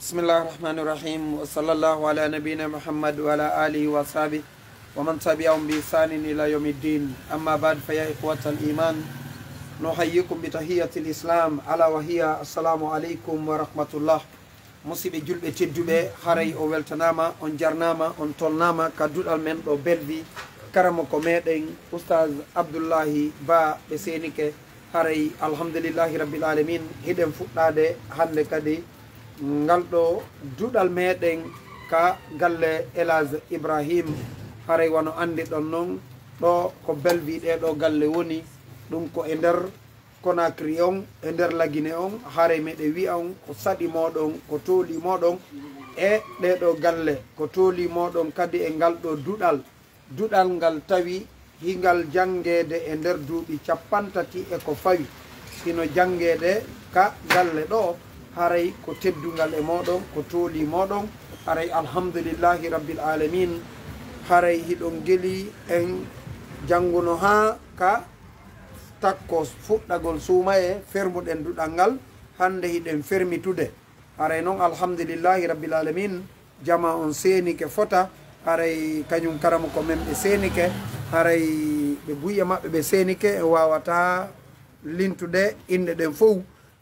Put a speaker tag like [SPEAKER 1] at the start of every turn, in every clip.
[SPEAKER 1] Bismillahirrahmanirrahim. Wa sallallahu ala nabina Muhammad wa ala alihi wa sahbihi wa man tabi'ahum bi ihsanin ila yawmiddin. Amma ba'd, fa ya ikhwatal iman, nuhayyikum bi tahiyyatil islam, ala wa hiya assalamu alaikum wa rahmatullah. Musibe julbe tedduɓe, haray o weltanama, on jarnama, on tolnama kaddudal men ɗo belvi karamo ko meɗen oustaz Abdoullahi Ba ɓe senike. Haray alhamdulillahi rabbil alamin, hiɗen fuɗɗade hande kadi ngal ɗo duɗal meɗen ka galle Elhadj Ibrahim. haray wono andi ɗon noon ɗo ko belvi ɗeɗo galle woni ɗum ko e nder Conakry on, e nder Lagine on. haray meɗe wi'a on ko saɗi moɗon, ko tooli moɗon e ɗeɗo galle, ko tooli moɗon kadi e ngal ɗo duɗal ngal tawi hingal jangede e nder duuɓi 50 e ko fawi hino jangede ka galle ɗo. haray ko teddungal e moɗon, ko tooli moɗon. haray alhamdulillahi rabbil alamin. haray hiɗon geli en janguno ha ka takko fuɗɗagol suumaye fermuɗen duɗal ngal. hande hiɗen fermitude. haray noon alhamdulillahi rabbil alamin, jama on senike fota. haray kañum karama ko men ɓe senike. haray ɓe buya maɓɓe ɓe senike, e wawata lintude inde ɗen fof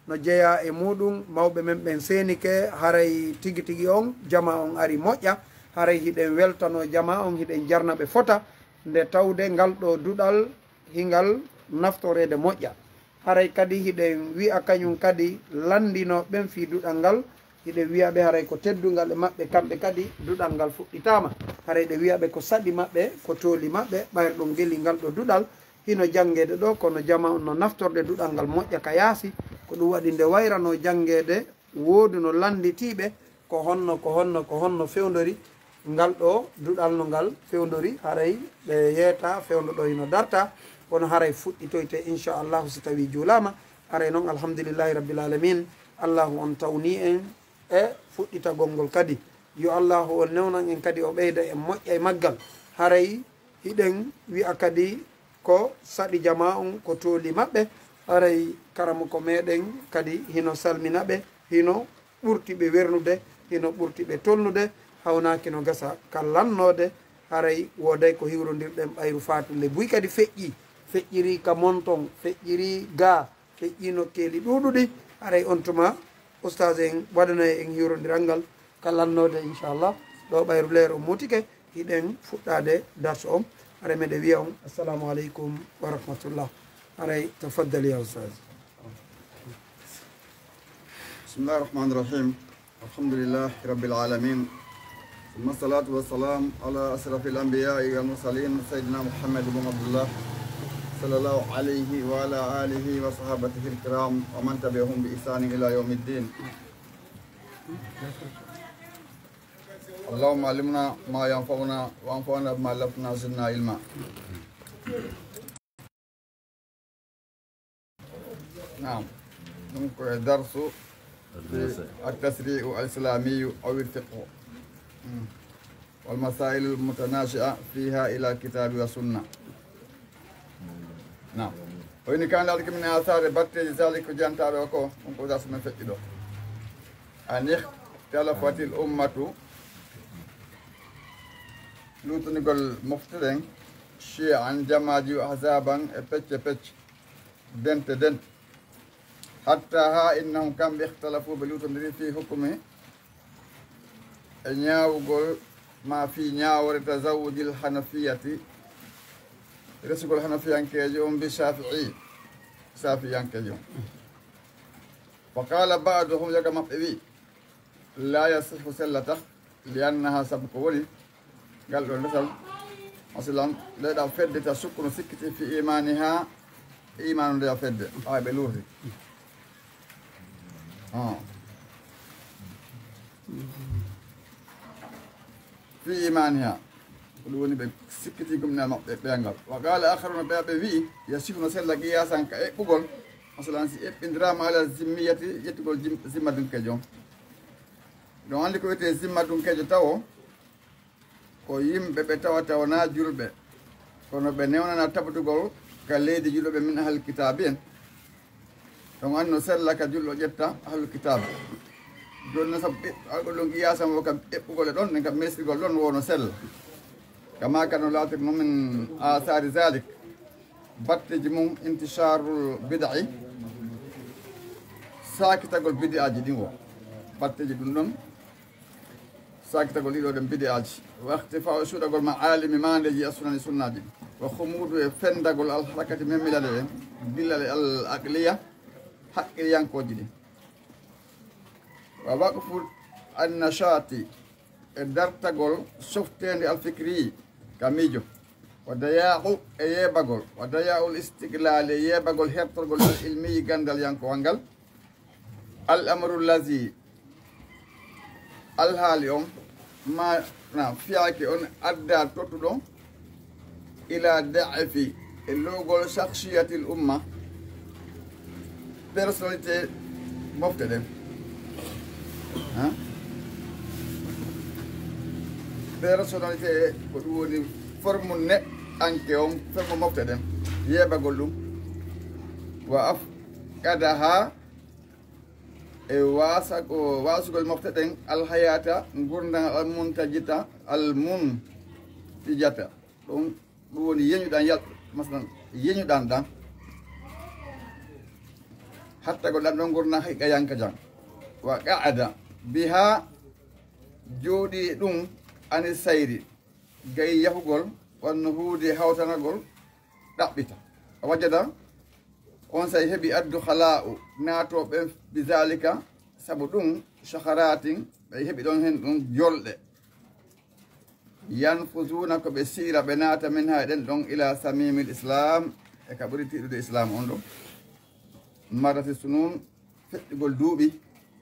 [SPEAKER 1] no jeeya e muɗum. mawɓe men ɓen senike. haray tigi tigi on jama on ari moƴƴa. haray hiɗen weltano jama on, hiɗen jarna ɓe fota nde tawde ngal ɗo duɗal hingal naftorede moƴƴa. haray kadi hiɗen wi'a kañum kadi landino ɓen fi duɗal ngal. hiɗen wiyaɓe haray ko teddungal e maɓɓe kamɓe kadi duɗal ngal fuɗɗitama. haray ɗe wiyaɓe ko saɗi maɓɓe, ko tooli maɓɓe ɓayr ɗum geli ngal ɗo duɗal hino jangede ɗo, kono jama on no naftorde duɗal ngal moƴƴa ka yaasi. ko ɗum waɗi nde wayrano jangede woodi no landitiɓe ko honno fewdori ngal ɗo duɗal no ngal fewdori. haray ɓe yeeta fewdo ɗo hino darta, kono haray fuɗɗitoyte inchallahu si tawi juulama. haray noon alhamdulillahi rabbil alamin, allahu on tawni en e fuɗɗitagol ngol kadi. yo allahu on newnan en kadi o ɓeyda en moƴƴa e maggal. haray hiɗen wi'a kadi ko saɗi jama on, ko tooli maɓɓe. haray karama ko meɗen kadi hino salminaɓe, hino ɓurtiɓe wernude, hino ɓurtiɓe tolnude, hawnaki no gasa kallannode. haray woday ko hiwrodirɗen ɓayru fatule buy kadi feƴƴiri ka monton, feƴƴiri ga, feƴƴi nokkeeli ɗuɗuɗi. haray on tuma oustaz en waɗanayi en hiwrodiral ngal kallannode inchallah. ɗo ɓayru leer o mutike, hiɗen fuɗɗade darse on. haray meɗe wiya on assalamu aleykum wa rahmatullah. haray tafaddal ya oustaz.
[SPEAKER 2] Bismillahir Rahmanir Rahim. Alhamdulillahi Rabbil Alamin. Thumma salatu wassalam ala asrafil anbiya'i wal mursalin sayyidina Muhammad ibn Abdullah sallallahu alayhi wa ala alihi wa sahabatihi al-kiram wa man tabi'ahum bi ihsan ila yawmiddin. Allahumma allimna ma yanfa'una wa anfa'na bima 'allamtana zidna ilma. نعم. donc درس التشريع الإسلامي أو الفقه والمسائل المتناشئة فيها إلى الكتاب والسنة. نعم. وإن كان ذلك من آثار بطل ذلك جانتار وكو ونكو درس من فقه أن اختلفت الأمة لوتو نقول مفترين شيعا جماعي وأحزابا بتش دنت حتى ها إنهم كم اختلفوا بلوتندري في حكمه نياوغول ما في نياور تزوج الحنفية رسول الحنفية كيجون بشافعي شافعي كيجون. فقال بعضهم يا مقبي لا يصح سلته لأنها سبق ولي. قال له مثلا لا فد تسكن سكتي في إيمانها إيمان لا فد هاي بلوري. في إيمانها يقولون بسكتي قمنا بيانغال. وقال آخرون بي يصير مثلا قياسا كأقول مثلا إندرام على الزمية يتقول زمة كجون. لو عندك وقت زمة كجون تاو كويم ببتاو تاو ناجول ب كنا بنيونا نتابتقول كليد جلوب من أهل الكتابين. donc anno sella ka julɗo ƴetta ahlul kitab joni noon sabu algol ɗon qiyasam o kam eɓɓugol e ɗon nen kam mesrigol ɗon wono sella kama kano laatir noon min asari zalik batteji mum inticharul bidai sakitagol bidi aji ɗin o batteji ɗum ɗon sakitagol ɗiɗo ɗen bidi aji wakti fa o suuɗagol ma alimi mandeji assunani sunnaji wa humudu e fendagol alharakati memmilade ɗen dillale al aqliya haqqiliyankoji ɗi wa waqfu annachati e dartagol softede alfikri ka miijo wa daya'u e yeɓagol wa daya'ul istiglal e yeɓagol hertorgol al ilmiyi gandal yankowal ngal al amru lazi alhaali on mana fiyaki on adda tottuɗo ila da'ifi e lowgol shakhsiyati l umma personnalité mofte ɗen personnalité ko ɗum woni forme neɗɗanke on forme mofte ɗen yeɓagol ɗum wa afqadaha e wasugol mofte ɗen alhayata gurdal almuntajita almuntijata ɗum woni yeñuɗan masalan yeñuɗan ɗan hatta ko ɗan ɗon gurna hiqa yanka jang wa qa'ada biha jooɗi ɗum ani sayri gay yahugol wanno huude hawtanagol ɗaɓɓita a wajada on say heeɓi addu khala'u naatoɓe bizalika sabu ɗum shaharatin ɓe heeɓi ɗon hen ɗum jolɗe yanfusuna ko ɓe siira ɓe naata min ha ɗen ɗon ila samimil islam e ka ɓuri tiɗude islam on ɗo marati sunun feƴƴugol duuɓi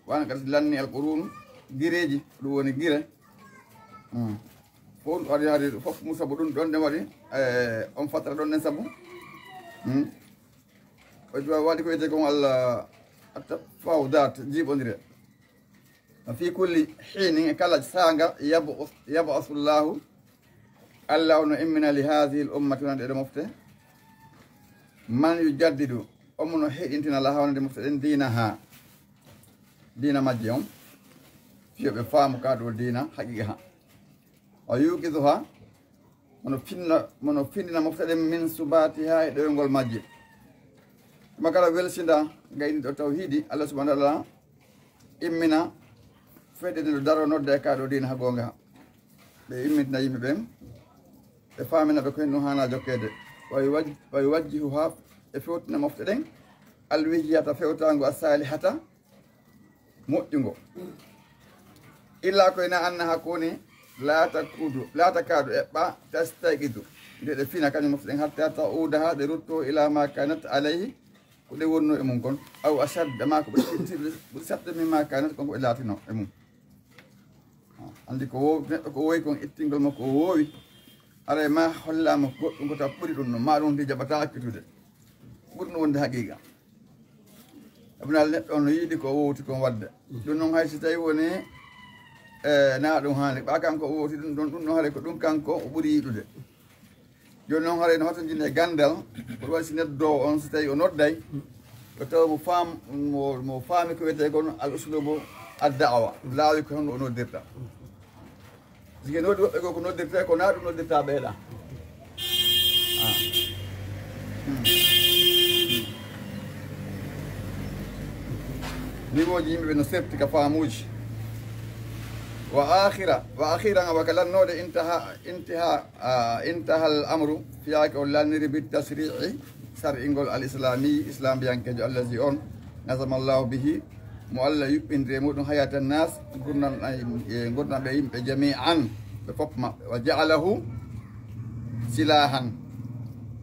[SPEAKER 2] wana kadi lanni alqurun gireji ɗum woni gire fof ɗum waɗi hade fof mu sabu ɗum ɗon ɗen waɗi on fatara ɗon ɗen sabu waɗi ko wiyete kon allah fawdat jiiɓodire fi kulli hinin e kala sanga yabasullahu allah ono immina li hadihi l ummati wonande ɗe mofte man yujaddidu omono heɗintina la hawnade mofte ɗen dina ha dina majje on fiyoɓe faamu kaɗo dina haqiqa ha o yuqidu ha mono findina mofte ɗen min subati ha e ɗoyngol majje ma kala welsinda gayni ɗo tawhidi allah subahana taala immina feɗede ɗo daro nodda e kaɗo dina ha gonga ha ɓe immitina yimɓe ɓen ɓe faminaɓe ko hen ɗum hana jokkede wawi wajjihu ha e fewtina mofte ɗen alwijiyata fewtago a salihata moƴƴugo illa koyena anna hakkoni laata kaɗo eɓɓa tastayqidu nde ɗe fina kañum mofte ɗen hatta taudaha ɗe rutto ila ma kanat alayhi ko ɗe wonno e mum kon aw ashadda ma ko ɓe ɓuri saɗde min ma kanat konko ɓe laatino e mum andi ko neɗɗo ko wowi kon ittingol makko o wowi ara ma hollama goɗɗum ko taw ɓuri ɗum no ma ɗum ndi jaɓata akkitude ɓuri no wonde haqiqa abinal neɗɗo on no yiiɗi ko wowti kon wadde ɗum noon hay si tawi woni na ɗum hande ɓa kanko o wowti ɗum ɗon ɗum ɗon haare ko ɗum kanko o ɓuri yiɗude joni noon haare no hoto jinne gandal ko waɗi si neddowo on so tawi o nodday o tawa mo faami ko wiyete kon al uslubu addawa laawi ko honno o noddirta sike noddi woɓɓe go ko noddirte ko na ɗum noddirta ɓeeɗa niveau ji yimɓeɓe no sefti ka faamuji wa akhiran awaka lannode intaha al amru fiyake o lanniri bi tasri'i sar'ingol al islami islamiyankejo allazi on nasama llahu bihi mo allah yuɓɓindire muɗum hayata nas gurnaɓe yimɓe jami'an ɓe fof maɓɓe wa ja'alahu silahan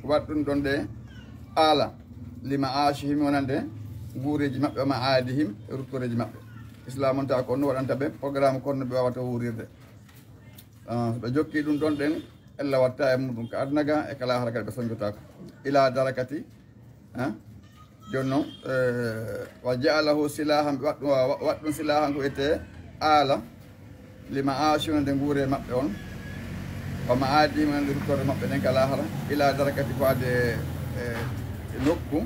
[SPEAKER 2] waɗ ɗum ɗon ɗe ala lima ashihim wonande guureji maɓɓe ma aadihim e ruttoreji maɓɓe islam on tawa ko onno waɗanta ɓe programme konno ɓe wawata wurirde ɓe jokki ɗum ɗon ɗen ella watta e muɗum ko adnaga e kala hara kadi ɓe soñjotako ila darakati joni noon wa jaalahu silahan ɓe waɗ ɗum silahan ko wiyete ala lima asuna nde guure maɓɓe on wama aadihim nde ruttorde maɓɓe ɗen kala hara ila darakati ko ade nokku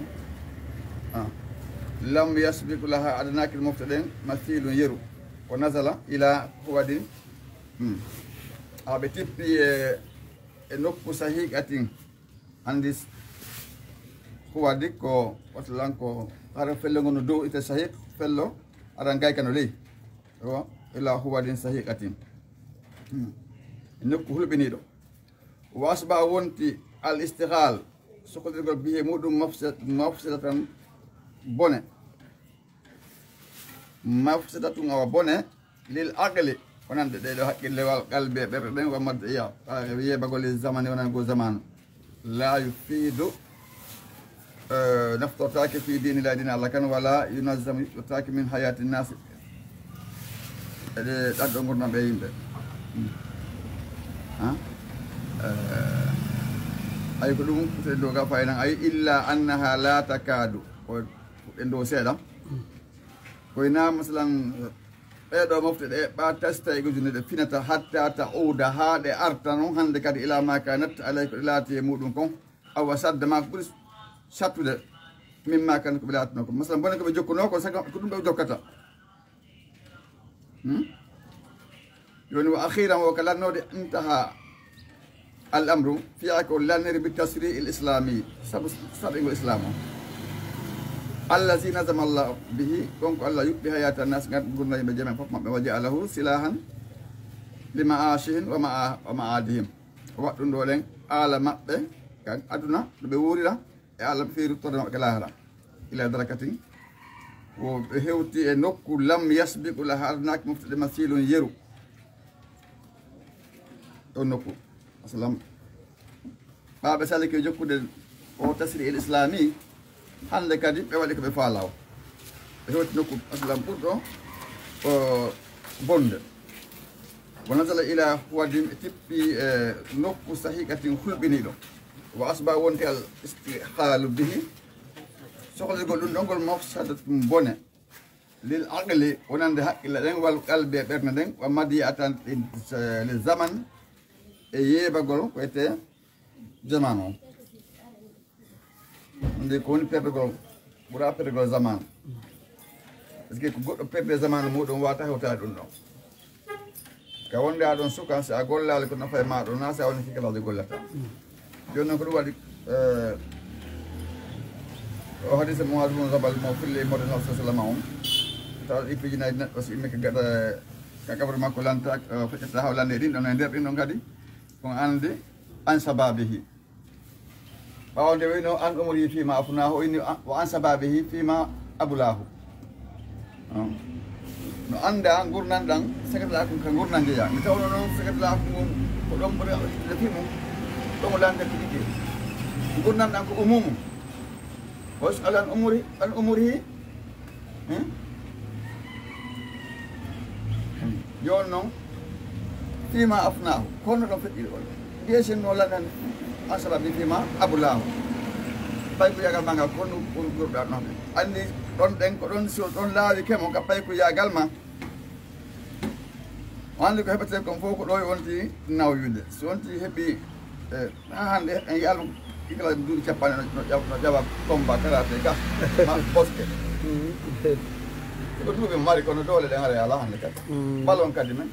[SPEAKER 2] lam yasbiku laha adanakil mofte ɗen masilum yeru o nasala ila huwadin aɓe tippi e nokku sahiqatin andi huwadi ko watalan ko hara felle ngono dow ite sahiq fello aɗa gaykano ley o ila huwadin sahiqatin e nokku hulɓiniɗo wasba wonti al istihal sokodirgol biye muɗum mafsidatan bone mafsidatun awa bone lil aqli wonande ɗeɗo haqqillewal qalbe ɓerɗe ɗen wamadde yebagol e zamane wonan go zamanu la yufidu naftortaki fi dinillahi dina Allah kan wala yunazzamu yuttaki min hayati nasi eɗe ɗaɗɗo gurdam ɓe yimɓe ay ko ɗum te doga faynan ay illa annaha la takadu ko fuɗɗen dow seeɗa koyna masalan ɓeɗo mofte ɗe ɓa tasta e gujune ɗe finata hatta ta ouda ha ɗe arta noon hande kadi ila ma kanat alay ko ɗe laati e muɗum kon awa sadde ma ko ɓuuri sattude min ma kan ko ɓe laatino ko masalan bone koɓe jokkuno ko saga ko ɗum ɓe jokkata joni wa akhiran o ka lannode intaha al amru fiya ko lannere bi tasri il islami saɓego islam o allazi nazama allah bihi ɗonko allah yuɓɓi hayata nas gat gurna yimɓe jamen fof maɓɓe wa jaalahu silahan li maashihin wa maadihim o waɗɗum ɗo ɗen aala maɓɓe kan aduna ɗo ɓe wurira e allah ɓe feeruttorde maɓɓe ka lahara ila darakatin wo ɓe hewti e nokku lam yasbiqu la harnaki moftude masilun yeru ɗon nokku masalam ɓaɓe salike jokkude o tasri el islami hande kadi ɓe waɗi ko ɓe faalaw ɓe hewti nokku masalam ɓurɗo o bonde wo nasala ila wadim e tippi e nokku sahiqatin hulɓiniɗo wo asba wonte al istihalu bihi sohlirgol ɗum ɗongol mafsadatum bone lil aqli wonande haqqille ɗen wal qalbi e ɓerde nden wa madi atan le zaman e yeebagol ko ete zaman o nde ko woni perdegol ɓuura perdegol zaman par ce que ko goɗɗo perde zaman muɗum wata hewtade ɗum ɗon ka wonde aɗon suka si a gollali ko nafa e maɗo na si a woni kikalaji gollata joni noon ko ɗum waɗi o hadise Muaz ibn Jabal mo fille mode nabi sallam on taw ippijinaji neɗɗo so immike gaɗa ka kabaru makko lanta feccata hawlande ɗin ɗon e nder ɗin ɗon kadi kon ande an sababihi ɓawde wayno an umri fima afnahu inni wa an sababihi fima abulahu no anda gurnan ɗan sakatala ko ka gurnan jeeya mi tawno noon sakatala ko mum ko ɗon ɓuri defimum ɗomo lande ko ɗiɗi gurnan ɗan ko umumu واسأل عن أمره جونو فيما أفناه كون لو فدي ديش نو لان أسرع فيما أبلاه باي كو ياغال ماغا كون كون غوردا نو andi don den ko don so don laawi kemo ka pay ko yagal ma wandi ko hebete ko foko do wonti nawyude so wonti hebi hande en yalum ikala duri capane no jaba comba karate ga ma boske ko duɓe mari kono dole ɗen ara ala hande kadi ballon kadi men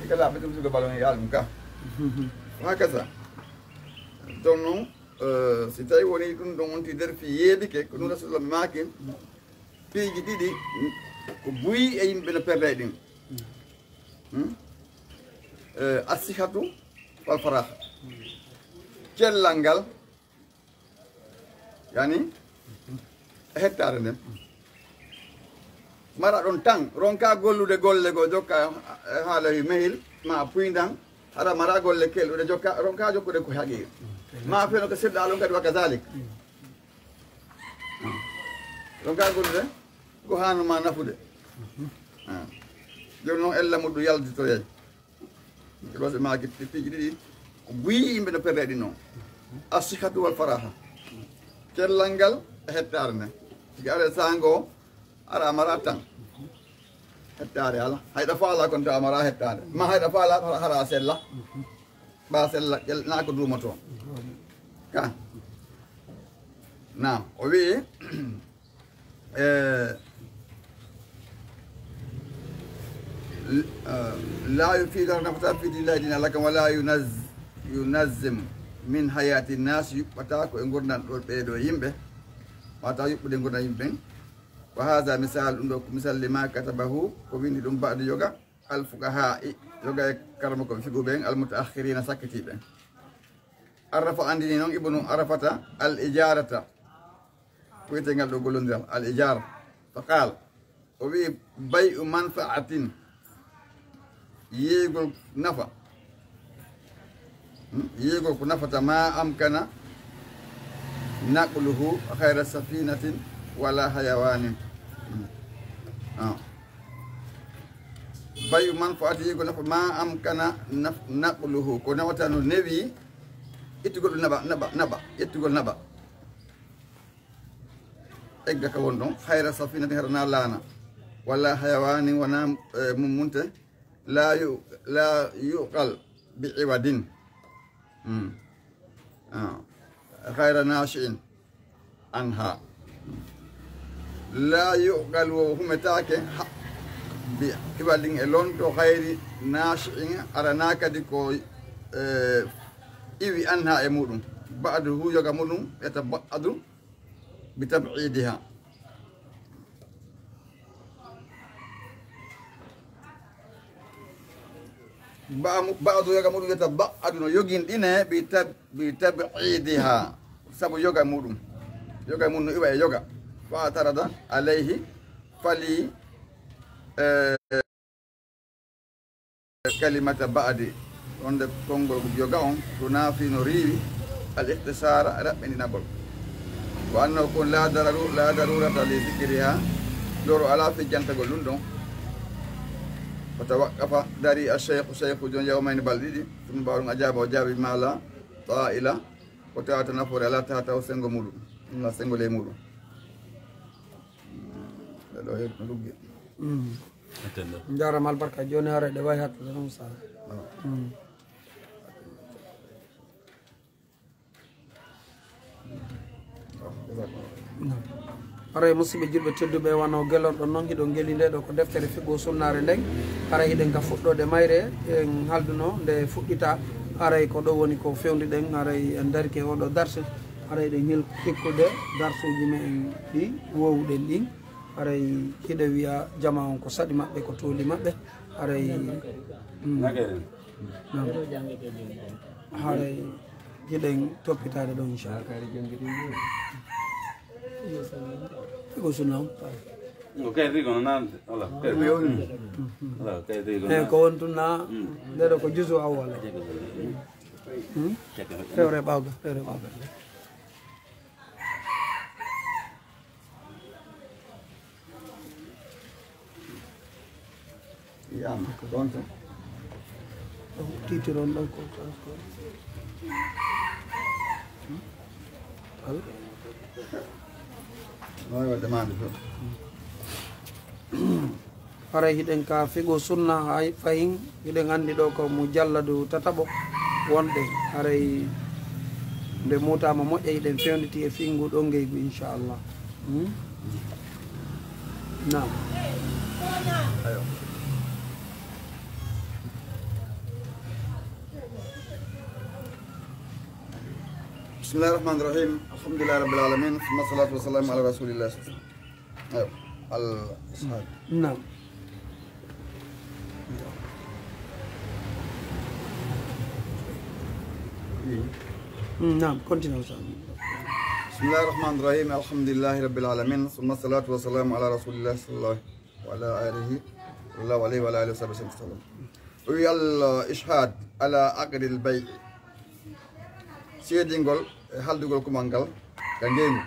[SPEAKER 2] ikala ɓe ɗum sugo ballon yalum ka hakaza donc noon si tawi woni ɗum ɗon wonti nder fi yeeɓike ko ɗum rasulullah maaki piiji ɗiɗi ko buyi e yimɓe no perde ɗin assihatu wal faraha cellal ngal yani hettare nden mara ɗon tan ronka gollude golle go jokka haala mehil ma puydan haɗa mara golle kelɗude jokka ronka jokkude ko haqir ma feno ko seɗɗa alon kadi wa kadalik ronka gollude ko hanuma nafude joni noon ella muɗum yalditoyay ɗose ma piiji ɗiɗi ko buyi yimɓe no perde ɗi noon assihatu wal faraha cellal ngal e hettare nde sigi are sango ara amara tan hettare ala hayɗa faala kon taw amara hettare ma hayɗa faala hara sella ɓa sella na ko duumato ka nam o wi la yufiidu nafata fi dinillahi dina laka wala yunazzim min hayati nas yuɓɓata ko e gurdal ɗo ɓeeɗo yimɓe wata yuɓɓude gurdal yimɓe wa hada misal ɗum ɗo ko misal lima katabahu ko windi ɗum baɗo yoga alfuqaha yoga e karama ko fiɓuɓe almutaakhirina sakkitiɓe arrafa andini noon ibnu arafata al ijarata ko wiyetegal ɗo gollodiral al ijara fa qal o wi bayu manfaatin yeygol nafa yeygol ko nafata ma amkana naqluhu hayra safinatin wala hayawanin bayu manfaati yeygol nafa ma amkana naqluhu ko nawata no newi ittugol naba ittugol naba egga ka won ɗon hayra safinatin herana laana wala hayawanin wona mummunte la yuqal bi iwadin hayra nashi'in anha la yuqal wo humetake bi iwadin e lonto hayri nashi'in arana kadi ko iwi anha e muɗum ba'du hu yoga muɗum yataba'adu bi tab'idiha ba'du yoga muɗum yataba'adu no yoginɗine bi tab'idiha sabu yoga muɗum no iwa e yoga fa tarada alayhi fali kalimata ba'di onde konngol yoga on to naafi no riiwi al ihtisara raɓɓinɗinagol wa annahu kon la darurata li zikriha loro ala fejjantagol ɗum ɗon fa tawaqqafa dari cheikhu jon yawmayni balɗe ɗiɗi ɗum mbawɗum ajaba o jaabi mala ta'ila ko tawata nafoore ala tataw sengo muɗum ɗumla sengo ley muɗum ɗo no luggi
[SPEAKER 1] jarama albarka joni hare ɗe wawi hattude noon sa haray musidɓe julɓe tedduɓe wano gelorɗo noon hiɗo geli nde ɗo ko deftere figo sunnare nden haray hiɗen ka fuɗɗode mayre en halduno nde fuɗɗita haray ko ɗo woni ko fewdiɗen haray en darike oɗo darse haray ɗen hikkude darsuji men ɗi wowɗen ɗin haray hiɗe wiya jama on ko saɗi maɓɓe ko tooli maɓɓe haray haray hiɗen toppitade ɗo inchallah figo sunna on ko wontunna ndeɗo ko jusu awwala fewre ɓawga
[SPEAKER 2] yama ko ɗon tan
[SPEAKER 1] titiron ɗon ko
[SPEAKER 2] noy wadde mande to
[SPEAKER 1] haray hiɗen ka figo sunna hay fayin hiɗen andi ɗo ko mo jalladu tataɓo wonɗe haray nde mutama moƴƴa hiɗen fewnditi e fingu ɗo ngeygu inchallah nam
[SPEAKER 2] ayo bismillahi rahmani rahim alhamdulillahi rabbil alamin thumma salatu wassalamu ala rasulillah ayo al ishaq
[SPEAKER 1] nam nam continue sa
[SPEAKER 2] bismillahi rahmani rahim alhamdulillahi rabbil alamin thumma salatu wassalamu ala rasulillah sallallahu ala alihi sallallahu alayhi wa alihi wa sallam wi al ishhad ala aqdi al bay' seedingol e haldugol kumal ngal ka ngeygu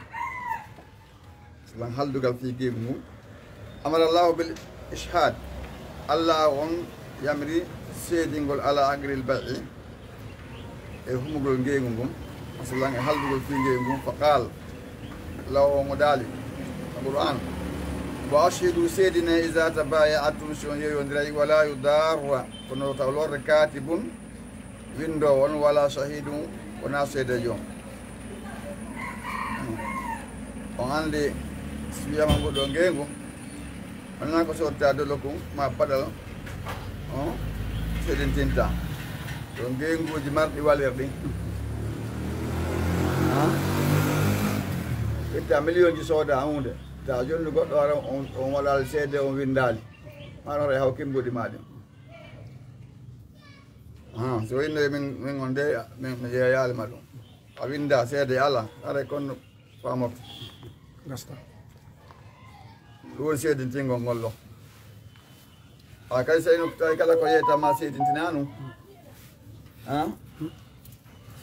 [SPEAKER 2] lan haldugal fi geegu mum amarallahu bil ishhad allah on yamri seedingol ala agril ba'i e humugol ngeygu ngum masalan e haldugol fi ngeygu ngum fa qal law mo daali alquran wa ashhidu seedine iza tabaya'atum shon yoyondiray wala yudarra kono tawlorde katibun windo won wala shahidun wona seedejo on andi so wiyama goɗɗo ngeygu wonna ko sotta dolo kum ma paɗal seedin tinta to ngenguji marɗi walirɗi itta million ji sooda hunde ta jonni goɗɗo ara on waɗal seede on windali maɗa hora haw kimbuɗi maɗi so windoye min on de mi yeeyalima ɗum a winda seede ala ara konno famorto
[SPEAKER 1] gasta
[SPEAKER 2] ɗum woni seedintingol ngol ɗo kadi so tawi kala ko yeytama seedintinanu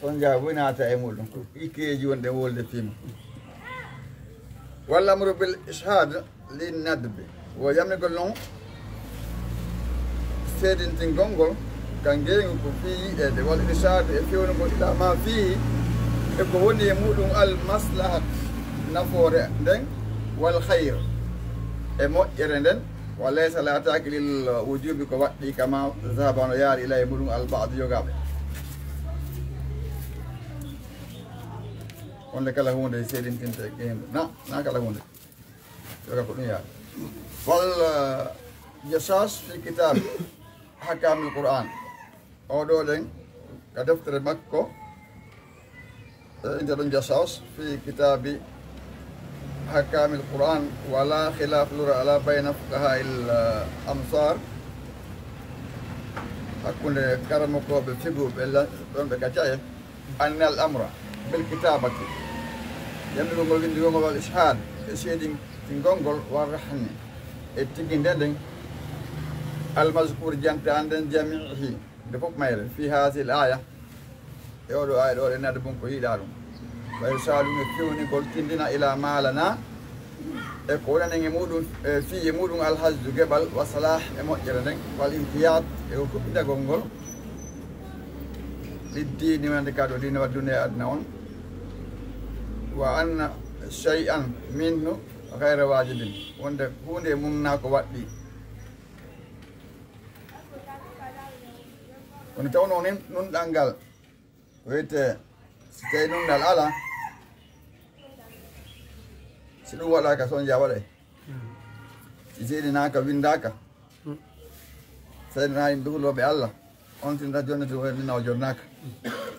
[SPEAKER 2] sonja winata e muɗum ko ikkeji wonɗe wolde fima wallamru bil ishad li nadbe wo yamnigol noon seedintingol ngol kan ngeygu ko fi yiɗede walla ishad e fewnugol ila ma fihi e ko woni e muɗum al maslahat nafoore nden wal hayre e moƴƴere nden wa laysa lataki lil wujubi ko waɗɗi kama zahaba no yaari ila e muɗum al ba'd yogaɓe wonde kala hunde seedintinte geendu na kala hunde yoga ko ɗum yaari wal jasas fi kitab hakamil qur'an oɗo ɗen ka deftere makko inte ɗon jasas fi kitabi hakamil qur'an wala khilaf lura ala bayna fuqaha il amsar hakkunde karamokoɓe figuɓe ɗon ɓe kaccaye anna al amra bil kitabati yamɗugol ngol windigol wal ishad e seedintingol ngol war rahni e tigui ndenden almascour jante anden jamihi nde fof mayre fi hasil aya e oɗo aya ɗo ɗe nade bon ko yiiɗa ɗum ɓay salum e fewnigol tindina ila malana e ko wonanen e muɗum fi e muɗum alhasdu gueɓal wa salah e moƴƴere nden wal imtiyat e ko kuɓɓidagol ngol liddini wonde kaɗo dina waddune e aduna on wa anna chey an minhu gayre wajibin wonde hunde mumna ko waɗɗi kono tawno nin nunɗal ngal wiyete so tawi nunɗal ala si ɗum waɗaka sonja waɗay si seedinaka windaka seedina yimɓe huloɓe allah on tinta jonni to windinawo jonnaka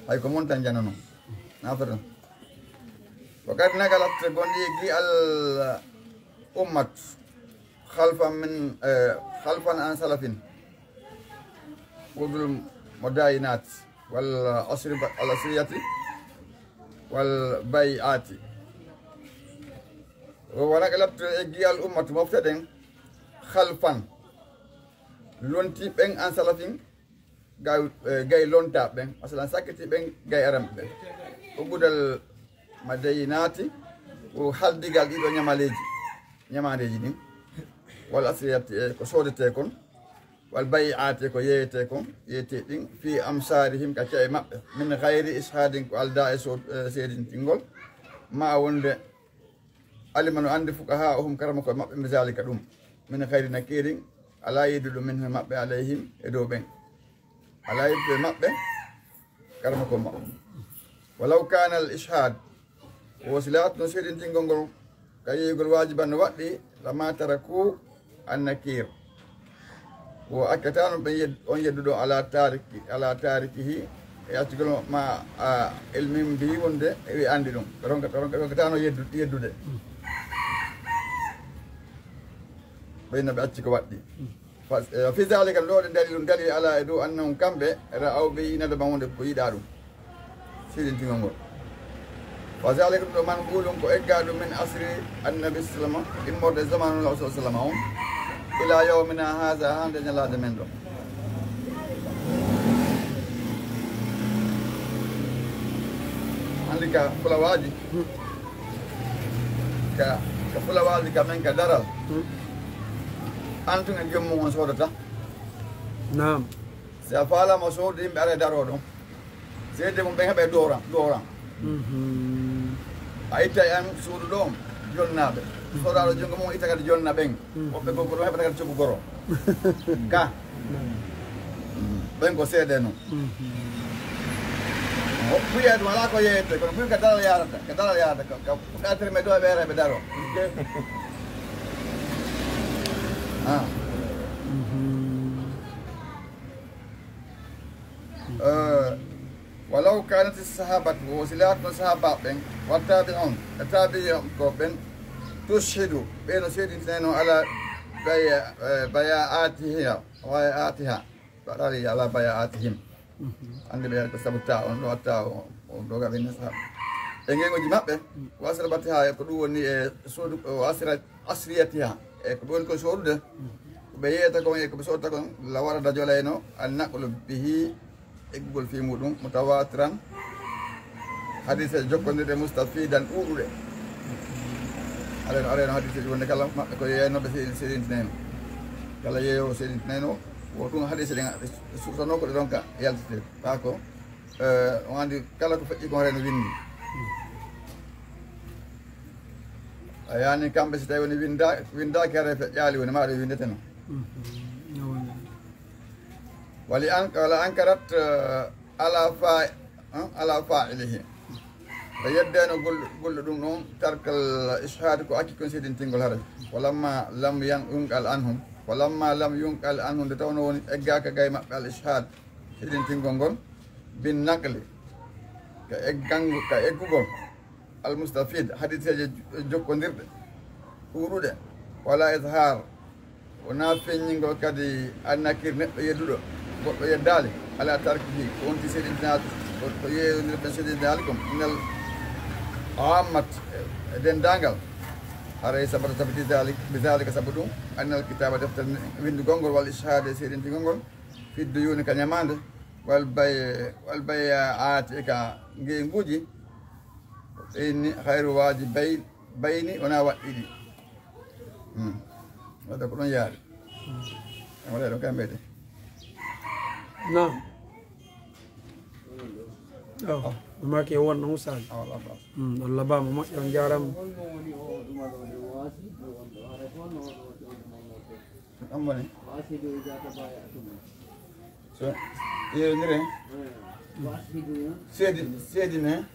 [SPEAKER 2] hay ko mon tan jana noon nafata وقد نقلت بنيجي الأمة خلفا عن سلف قبل المداينات والأسرية والبيعات ونقلت جي الأمة مفتدين خلفا لونتي بين عن سلف جاي لونتا بين مثلا ساكتي بين جاي أرم بين قبل madayinati o haldigal ɗiɗo ñamadeji ɗin wal asriyati ko sodete kon wal bayi'ati ko yeyete kon yeyete ɗin fi amsarihim kacca e maɓɓe min gayri ishadin ko alda e seedintingol ma wonde alima no andi fuqaha hum karama koye maɓɓe mi zalika ɗum min gayri nakirin ala yidduɗo min maɓɓe alayhim e dow ɓen ala yidduɗo maɓɓe karama ko maɓɓe walaw kana al ishad wosilat no seedintingol ngol kayigol wajiban no waɗɗi lama taraku annakir wo akkatano ɓe on yedduɗo ala tarikihi e accugol ma ilmim mbi wonde wi andi ɗum ronkatano yeddude ɓeyno ɓe acci ko waɗɗi fi zalika ɗo ɗe dalil ala e dow annahum kamɓe ra'awɓe yinade ma wonde ko yiɗa ɗum seedintingol ngol وذلك من نقول كو اجادو من عصر النبي صلى الله عليه وسلم إمور زمان الله صلى الله عليه وسلم إلى يومنا هذا هذا جلاد منه عندك فلواجي كفلواجي كمان كدرل أنتم اليوم مو صورته
[SPEAKER 1] نعم
[SPEAKER 2] سافالا مسعود يم على دارودو زيد من بينها بدورا aita yang suudu ɗon jonnaɓe soɗaɗo jongo mum itta kadi jonna ɓen woɓɓe goko ɗon heɓata kadi coggu goro ka ɓen ko seede noon ɓuya ɗum ala ko yeyete kono ɓuy ka dalal yarata ka fuɗɗatere me ɗo e ɓeere ɓe daro أو كانت الصحابة ووسيلات الصحابة بين والتابعون التابعين كوبين تشهد بين سيد اثنين على بيعاتها وبيعاتها على بيعاتهم عند بيعات السبتة ونوتا ونوغا بين الصحابة إنجيل مجمع وأسر بتها يقولون سود وأسر أسريتها يقولون كسود بيعتكم يكبسوتكم لوارد رجلينو أن نقول به إقبل في مدن متواترا حديث جوكون دي مستفيدا أولى على حديث جوكون دي كلام كو ينو بسيرين تنين كلا يو سيرين تنينو وكون حديث دي سوسانو كو دونكا يالتي باكو وعندي كلا كو فجي كو رينو ويندي يعني كان بس تاي وني ويندا كاري فجالي وني ما ويندا تنو ولا أنكرت على فاعله فيدنا قل دونهم ترك الإشهاد كو أكيد كنسيدين تنقل هذا ولما لم ينقل عنهم دتونون إجاك جاي مع الإشهاد سيدين تنقل بالنقل كإجوجل المستفيد حديث جو كندير ورودة ولا إظهار ونافين ينقل كدي النكير يدلو ويدالي على تركه وانت سيدنا وينرفن سيدنا عليكم من العامة دين دانجل هذا سبب ذلك بذلك سببهم أن الكتاب دفتر من غونغول والإشهاد سيدنا غونغول في الديون كنيمان والبيعات كجيمبوجي إني خير واجب بيني وأنا وإيدي هذا كلون ياري ولا لو كان بيتي
[SPEAKER 1] نعم ما كي هو نوصل الله بام ما ينجارم
[SPEAKER 2] أمبني so yeyondire seedine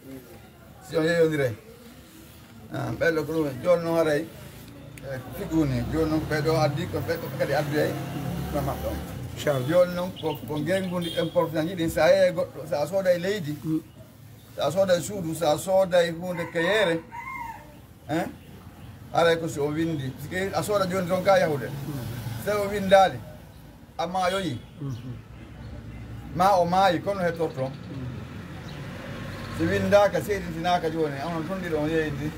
[SPEAKER 2] si on yeyondire ɓeɗo ko ɗum jonno haray figuni joni noon ɓeɗo addi ko ɓe kadi adduday no maɓɓe on joni noon ko gengundi important jiɗin sa yeeye goɗɗo sa sooday leydi sa sooday suudu sa sooday hunde keyere aray ko so o windi siki a sooda joni toon ka yahude so o windali amma yoyi ma o maayi kono hettorto si windaka seeɗitinaka joni onon tonɗiɗo on yeydi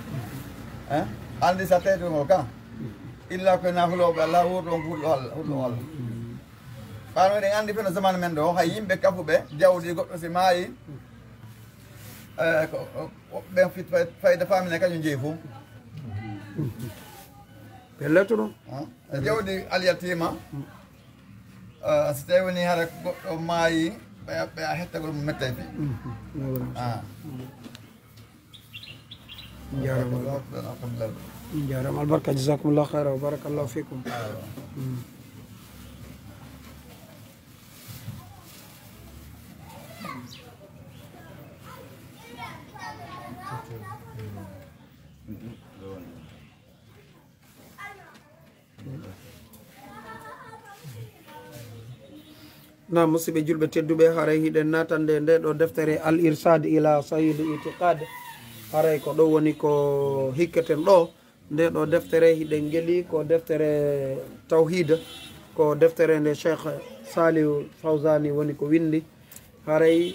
[SPEAKER 2] andi sa teyto ngo ka illa koye nafuloɓe Allah wurɗo on huɗɗo Allah ɓano eɗen andi feno zamane men ɗo hay yimɓe kafuɓe jawdi goɗɗo si maayi ɓen fit fayda famine kañum jeeyi fof
[SPEAKER 1] pelleto ɗum
[SPEAKER 2] jawdi alyatima so tawi woni hara goɗɗo maayi ɓe a hettagol mum mettay fi
[SPEAKER 1] jarama albarka jasakumllah hayra wa barakallahu fikum na musidɓe julɓe tedduɓe haray hiɗen natande nde ɗo deftere al irsad ila sahil itiqad haray ko ɗo woni ko hikketen ɗo nde ɗo deftere hiɗen gueeli ko deftere tawhid ko deftere nde cheikh salihu fawzani woni ko windi haray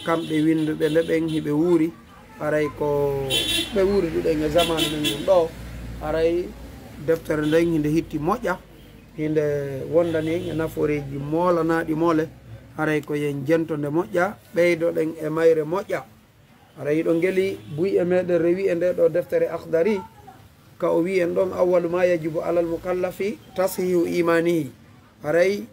[SPEAKER 1] kamɓe winduɓe nde ɓen hiɓe wuuri haray ko ɓe wuuri ɗuɗen e zamanu men ɗum ɗo haray deftere nden hinde hitti moƴƴa hinde wondani e naforeji molanaɗi mole haray ko yen jento nde moƴƴa ɓeydoɗen e mayre moƴƴa haray ɗo gueeli buy e meɗen rewi e nde ɗo deftere akhdari ka o wi en ɗon awwalu ma yajibu alal mukallafi tashihu imanihi haray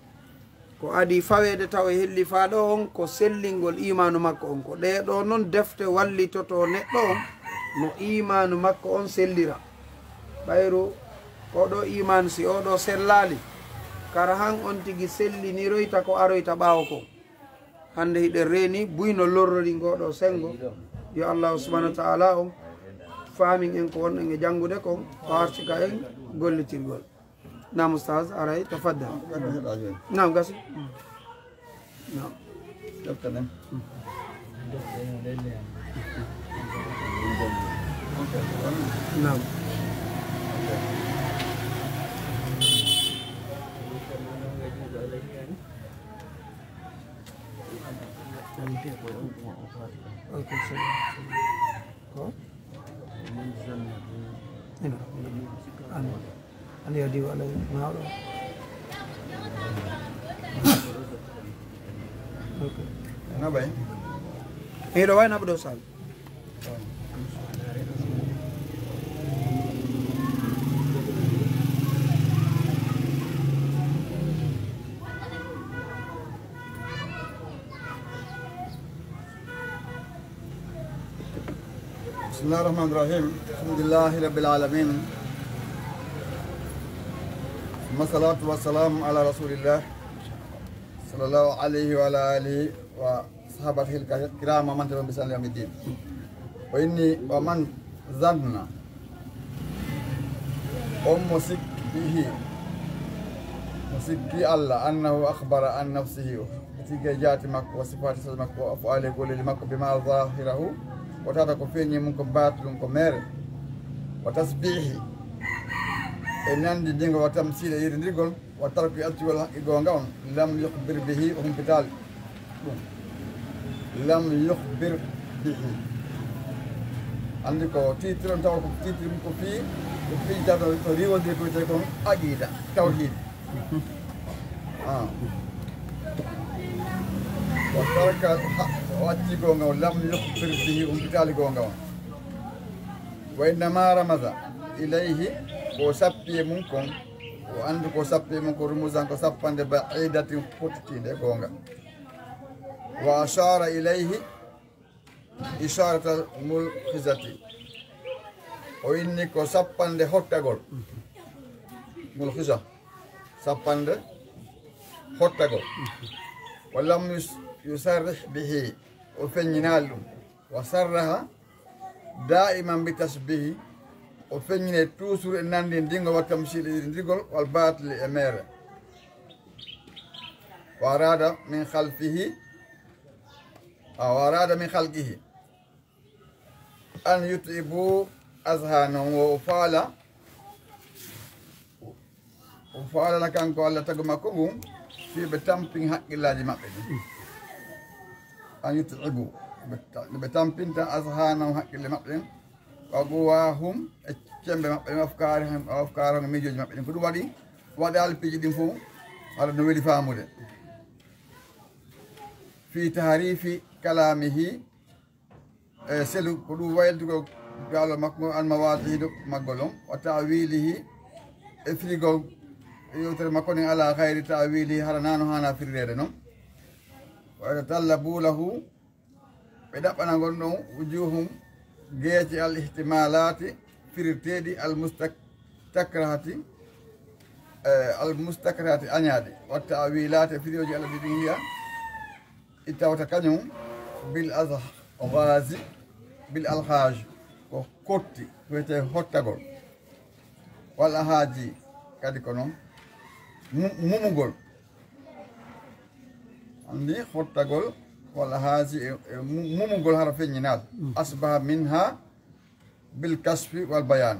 [SPEAKER 1] ko adi fawede taw e helli faɗo on ko sellingol imanu makko on ko ɗeɗo noon defte wallitoto neɗɗo on no imanu makko on sellira ɓayru oɗo iman si oɗo sellali kara han on tigui selliniroyta ko aroyta ɓawo ko hande hiɗen reeni buyno lorrori ngoɗo sengo yo allahu subahanahu wa taala on famin en ko wonɗen e janggude kon o artika en gollitirgol nam oustage aray tafaddal nam gasi nam Naam. Okay, so ko ina ano ya di wala mahalo. Okay.
[SPEAKER 2] Ano ba?
[SPEAKER 1] Pero why na dosal?
[SPEAKER 2] Bismillahirrahmanirrahim. Alhamdulillahi rabbil alamin. Wassalatu wassalamu ala Rasulillah sallallahu alaihi wa ala alihi wa sahabatihi al-kiram wa man tabi'ahum bi ihsan ila yaumiddin. Wa inni wa man zanna musikki Allah annahu akhbara an nafsihi tijati makko wa sifati makko wa af'ali kulli makko bima zahirahu wa tata ko feñi mun ko batlum ko mere wa tasbihi e nandi dingo wa tamsila yirindirgol wa tarki attiwal haqqi gonga on lam yukhbir bihi hum bital lam yukhbir bihi andi ko titron taw ko titrim ko fi jado to riwonde ko te ko aqida tawhid wa tarka watti gonga lam yukhbir bihi hum bital gonga on wa innama ramaza ilayhi ko sappi mun kon o andu ko sappi mun ko rumuzan ko sappande ba'idatin futitinde gonga wa ashara ilayhi isharatal mulkhizati o inni ko sappande hottagol mulkhiza sappande hottagol wallam yusarrih bihi o feññinal wa sarraha da'iman bi tasbihi o feññine toujours e nandi ndingo wattam sili ndigol wal batli e mere wa arada min khalfihi warada min khalqihi an yutibu azhanan wa ufala la kanko Allah taguma ko mum fi be tamping haqqillaji mabbe an yutibu be tampinta azhanan haqqille mabbe wa guwahum e cembe mabbe afkarihim mijoji mabbe ko dum wadi alpiji din fu wala no weli famude fi tahrifi kalamihi selu ko ɗum wayltugo gaalo makko an mawadidu maggolon wa ta'wilihi e frigo yewtere makko nin ala hayri ta'wilihi hara nano hana firrede noon wa yatatallabu lahu ɓe ɗaɓɓana gonɗon wujuhum geeci al ihtimalati firirteɗi al mustakrahati añaade wa ta'wilati e firioji allah ɗiɗin hiya ittawta kañum bil alhaj ko kotti wiyete hottagol walla haaji kadi ko noon mumugol andi hottagol walla haaji e mumugol hara feññinal asbaha minha bil kasfi wal bayan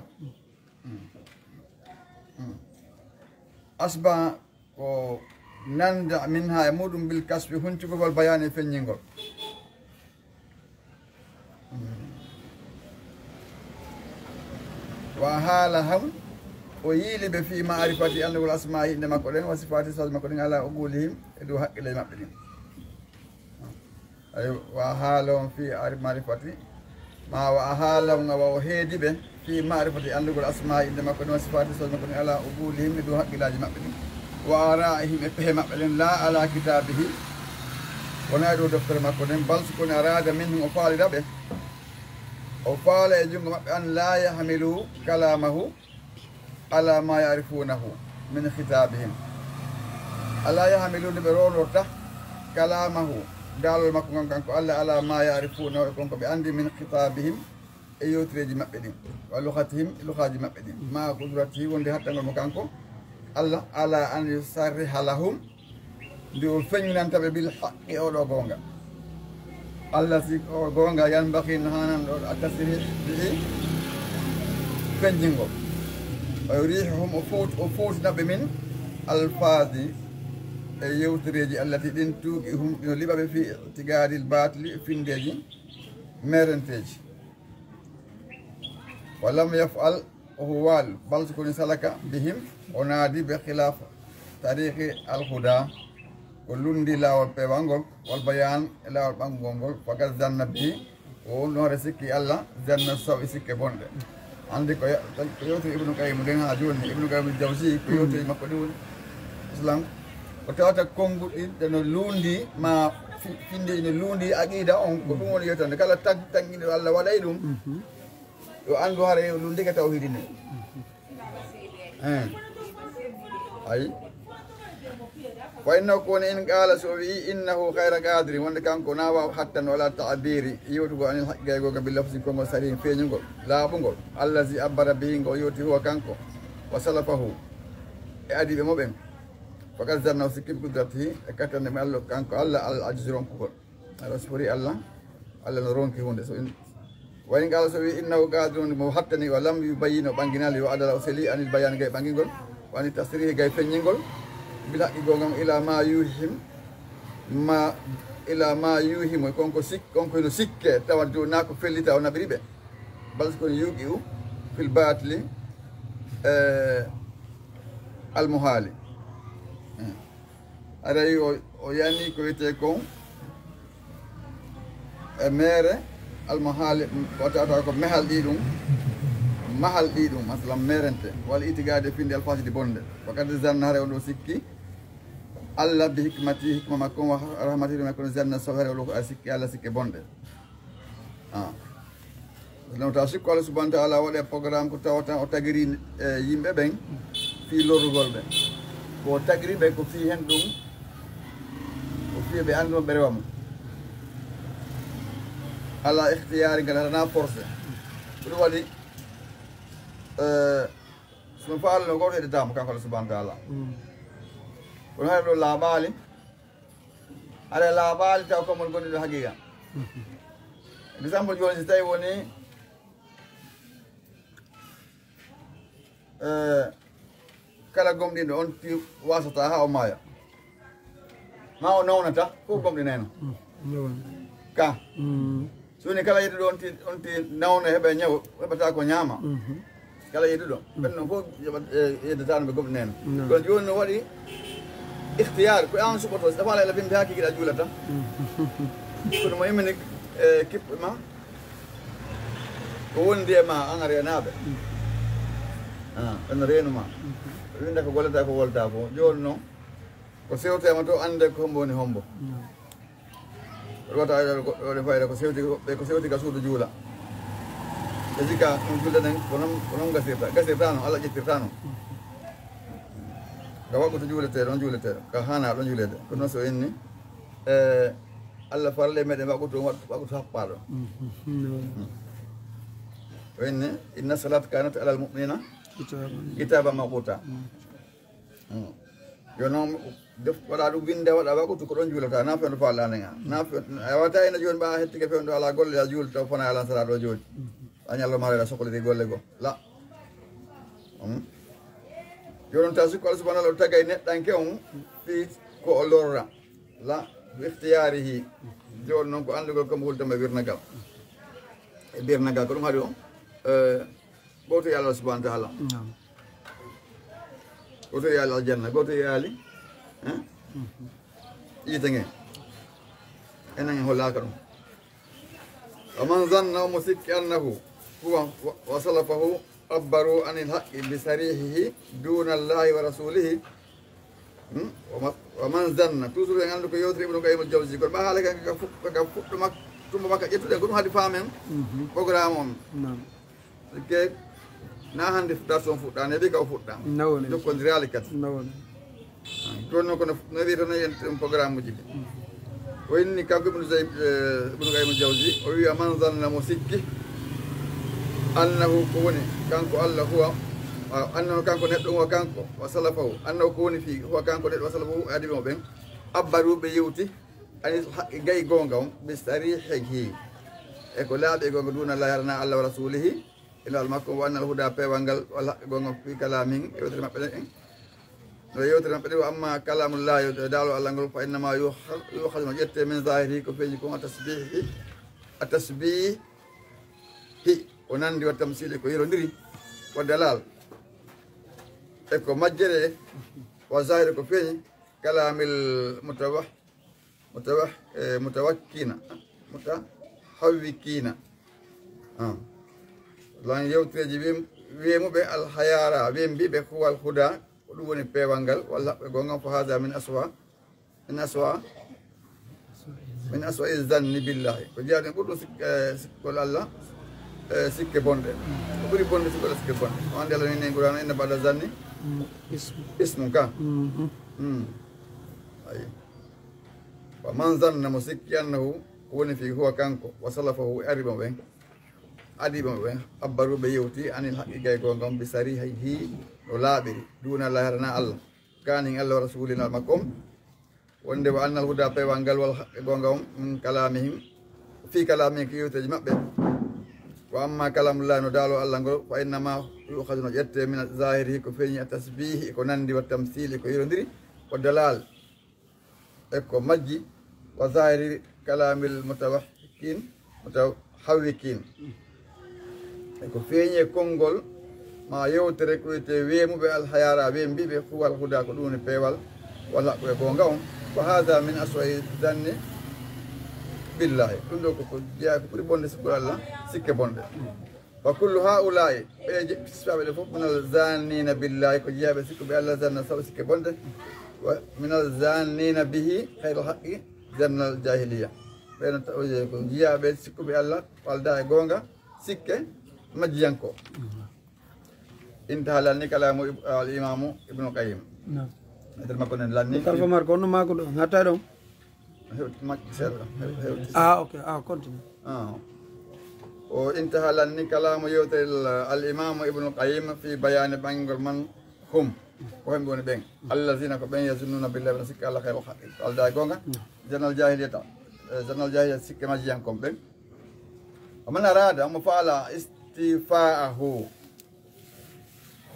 [SPEAKER 2] asbaha ko nanda minha e muɗum bil kasfi huncugol wal bayan e feññingol wa haala ham o yiili ɓe fi ma'rifati andugol asma'i inde makko ɗen wa sifati sifati makko ɗen ala ugulihim e dow haqqille maɓɓe ɗin ay wa haala on fi ma'rifati ma wa haala on wa o heedi ɓe fi ma'rifati andugol asma'i inde makko ɗen wa sifati sifati makko ɗen ala ugulihim e dow haqqillaji maɓɓe ɗin wa ara'ihim e pehe maɓɓe ɗen la ala kitabihi wona e dow deftere makko ɗen bal sukoni arada minhum o faalida ɓe o faala e junngo maɓɓe an la yahmilu kalamahu ala ma yarifunahu min khitabihim ala yahmilunde ɓe rolorta kalamahu daalol makko ngon kanko allah ala ma yarifunahu e konko ɓe andi min khitabihim e yewtireji maɓɓe ɗin wa luhatihim e luhaji maɓɓe ɗin ma qudratihi wonde hattangol mo kanko allah ala an yusarriha lahum ndi o feññinantaɓe bil haqqi oɗo gonga الذي غونغا ينبغي نهانا التسريح به فنجنغو ويريحهم أفوت نبي من الفاظ يوتريجي التي تنتوهم يلبى في اعتقاد الباطل فندجي ميرنتج ولم يفعل هوال بل تكون سلك بهم ونادي بخلاف طريق الهدى ولندي لا والبيوانغول والبيان لا والبانغول فقد ظن به ونور سكي الله ظن سو سكي بوند عندي كيوتي ابن قيم دين هاجون ابن قيم الجوزي كيوتي مقدون اسلام وتاتا كونغو دنا لوندي ما finde ina lundi aqida on ko dum woni yotande kala tangini Allah waday dum yo andu hare lundi ka tawhidi ne ay wa inna kun in qala suwi innahu khayra qadri wonde kanko nawa hattan wala ta'biri yotu go anil haqqi go bil lafzi ko sarin feñugol laabugol allazi abara bi go yoti huwa kanko wa salafahu e adi be moben fakal zanna sikib kudratihi e katane me Allah kanko Allah al ajzron ko rasuli Allah Allah no ronki hunde so in wa in qala suwi innahu qadrun mo hattani wa lam yubayyin banginali wa adala usali anil bayan gay bangingol wa ni tasrih gay feñingol bila igongam ila ma yuhim konko sik konko no sikke tawaddu nako fellita on nabiribe bal ko yugiu fil batli al muhali aray o yani ko wite ko mere al muhali watata ko mahal didum masalan merente wal itigade finde al fasidi bonde wakati zannare on do sikki Allah bi hikmati hikma makum wa rahmatihi makun zanna sawhara lo asikki Allah sikke bonde no ta sikko Allah subhanahu wa ta'ala wade programme ko tawata o tagiri yimbe ben fi lorugol be ko tagiri be ko fi hen dum ko fi be ando berewam ala ikhtiyari galana force ko wadi sono fallo goto de dam kanko subhanahu wa ta'ala ko haydo labali ala labali taw ko mon gonni do hagiga example joni tay woni kala gomdi do on ti wasata ha o maya ma o nawnata ko gomdi neno ka so ni kala yedo on ti nawna hebe nyaw hebata ko nyama kala yedudo benno fo yedata no gomdi neno ko joni wadi ikhtiyar ko an subato dafa la bim haki gida julata ko mo yimene kip ma ko wonde ma an arenabe en renu ma winda ko golata ko wolta ko jonno ko sewte ma to ande ko mboni hombo rota do fayda ko sewti ga suudu jula jika on julda den konom gasirta no Allah jettirta no ga wago to julete don julete ka hana don julete ko no so enni Allah farle meden wago to happado wenne inna salat kanat alal mu'minina kitaba maquta yo non def wala du binde wala wago to ko don julata na fe do fala nga na fe wata ina jon ba hetti ke fe do ala golle ya jul to fona ala sala do jodi anyalo mare la sokole de golle go la yonon tasu ko subhanahu wa ta'ala neddanke on fi ko lorra la ikhtiyarihi jon non ko andugol ko hulta ma birnagal ko dum hadi on goto yalla subhanahu wa ta'ala goto yalla janna goto yali yitenge enen holaka dum aman zanna musik annahu huwa wa salafahu abbaru anil haqqi bi sarihihi duna allahi wa rasulihi wa man zanna toujours en andu ko yotri ibn qayyim al-jawzi ko ba halaka ka fuddu mak tumba maka jettude ko dum hadi famen programme on ke na hande fudda son fudda ne be ka fudda nawone do ko realikat nawone donno ko no wi tan en programme ji o inni ka ibn qayyim al-jawzi o wi man zanna musikki annahu ko woni kanko Allah huwa annahu kanko neddo huwa kanko wa salafahu annahu ko woni fi huwa kanko neddo wa salafahu adi mo ben abbaru be yewti ani haqqi gay gonga on bi sarihihi e ko laaɓe gonga duna la yarana Allah wa rasulihi ila al makko wa anna al huda pewangal wal haqqi gonga fi kalamin yewtere mabɓe en no yewtere mabɓe ɗe amma kalamullah daalo Allah ngol fa innama yuhadu no ƴette min zahiri ko feeji ko tasbihi o nandi wa tamsili ko yirodiri wa dalal e ko majjere wa zahiri ko feeñi kalamil mutahawwikina lan yewteji wiyemuɓe alhayara wiyen mbiɓe huwal huda ko ɗum woni peewal ngal walla ɓe gongan fo hada min aswa zanni billahi ko jeyaɗen ɓurɗo sikkol Allah sikke bonɗe ko ɓuri bonde sikkol sikke bonɗe o andi Allah nini qur'an inna ba'da zanni ismu ka ayi wa man zanna mo sikki annahu woni fi huwa kanko wa salafahu ariɓe ɓen adiɓe ɓen abbaruɓe yewti anil haqqi gay gongam bi sarihihi no laaɓiri duna laharana Allah kanin Allah wa rasulina makkom wonde wa annal huda pewal ngal wal haqqi gonga on min kalamihim fi kalamihim ko yewteji maɓɓe wa amma kalamullah no daalo Allah ngol fa innama yukhadu no ƴette min zahirihi ko feeñi a tasbihi ko nandi wa tamsili ko yirodiri o dalal e ko majji wa zahiri kalamil mutahawwikin e ko feeñi e konngol ma yewtere ko wiyete weemuɓe alhayara we mbiɓe huwal huda ko ɗum woni peewal walla ko e gonga on ko hada min aswa'i zanni billahi ɗum ɗo koko jeeya ko ɓuri bonde sikku Allah sikke bonde wa kullu haula'i ɓe sifaɓe ɗe fof minal zannina billahi ko jeeyaɓe sikkuɓe Allah zanna saw sikke bonde wa minal zannina bihi hayral haqqi zannal jahiliya ɓeno ko jeeyaɓe sikkuɓe Allah walda e gonga sikke majjiyanko intaha lanni kalamu al imamu ibnu qayyim nder makko nen lanni
[SPEAKER 1] kalfa mar ko no mako ɗo hatta ɗon ok continue
[SPEAKER 2] o intaha lanni kalamu yewtere al imamu ibnu qayyim fi bayani bangol man hum ko hemɓe woni ɓen allazina ko ɓen yazunnuna billahi wona sikka Allah hayro haqqi alda e gonga janal jahiliyata sikke majjiyankon ɓen oman arada omo faala istifa'ahu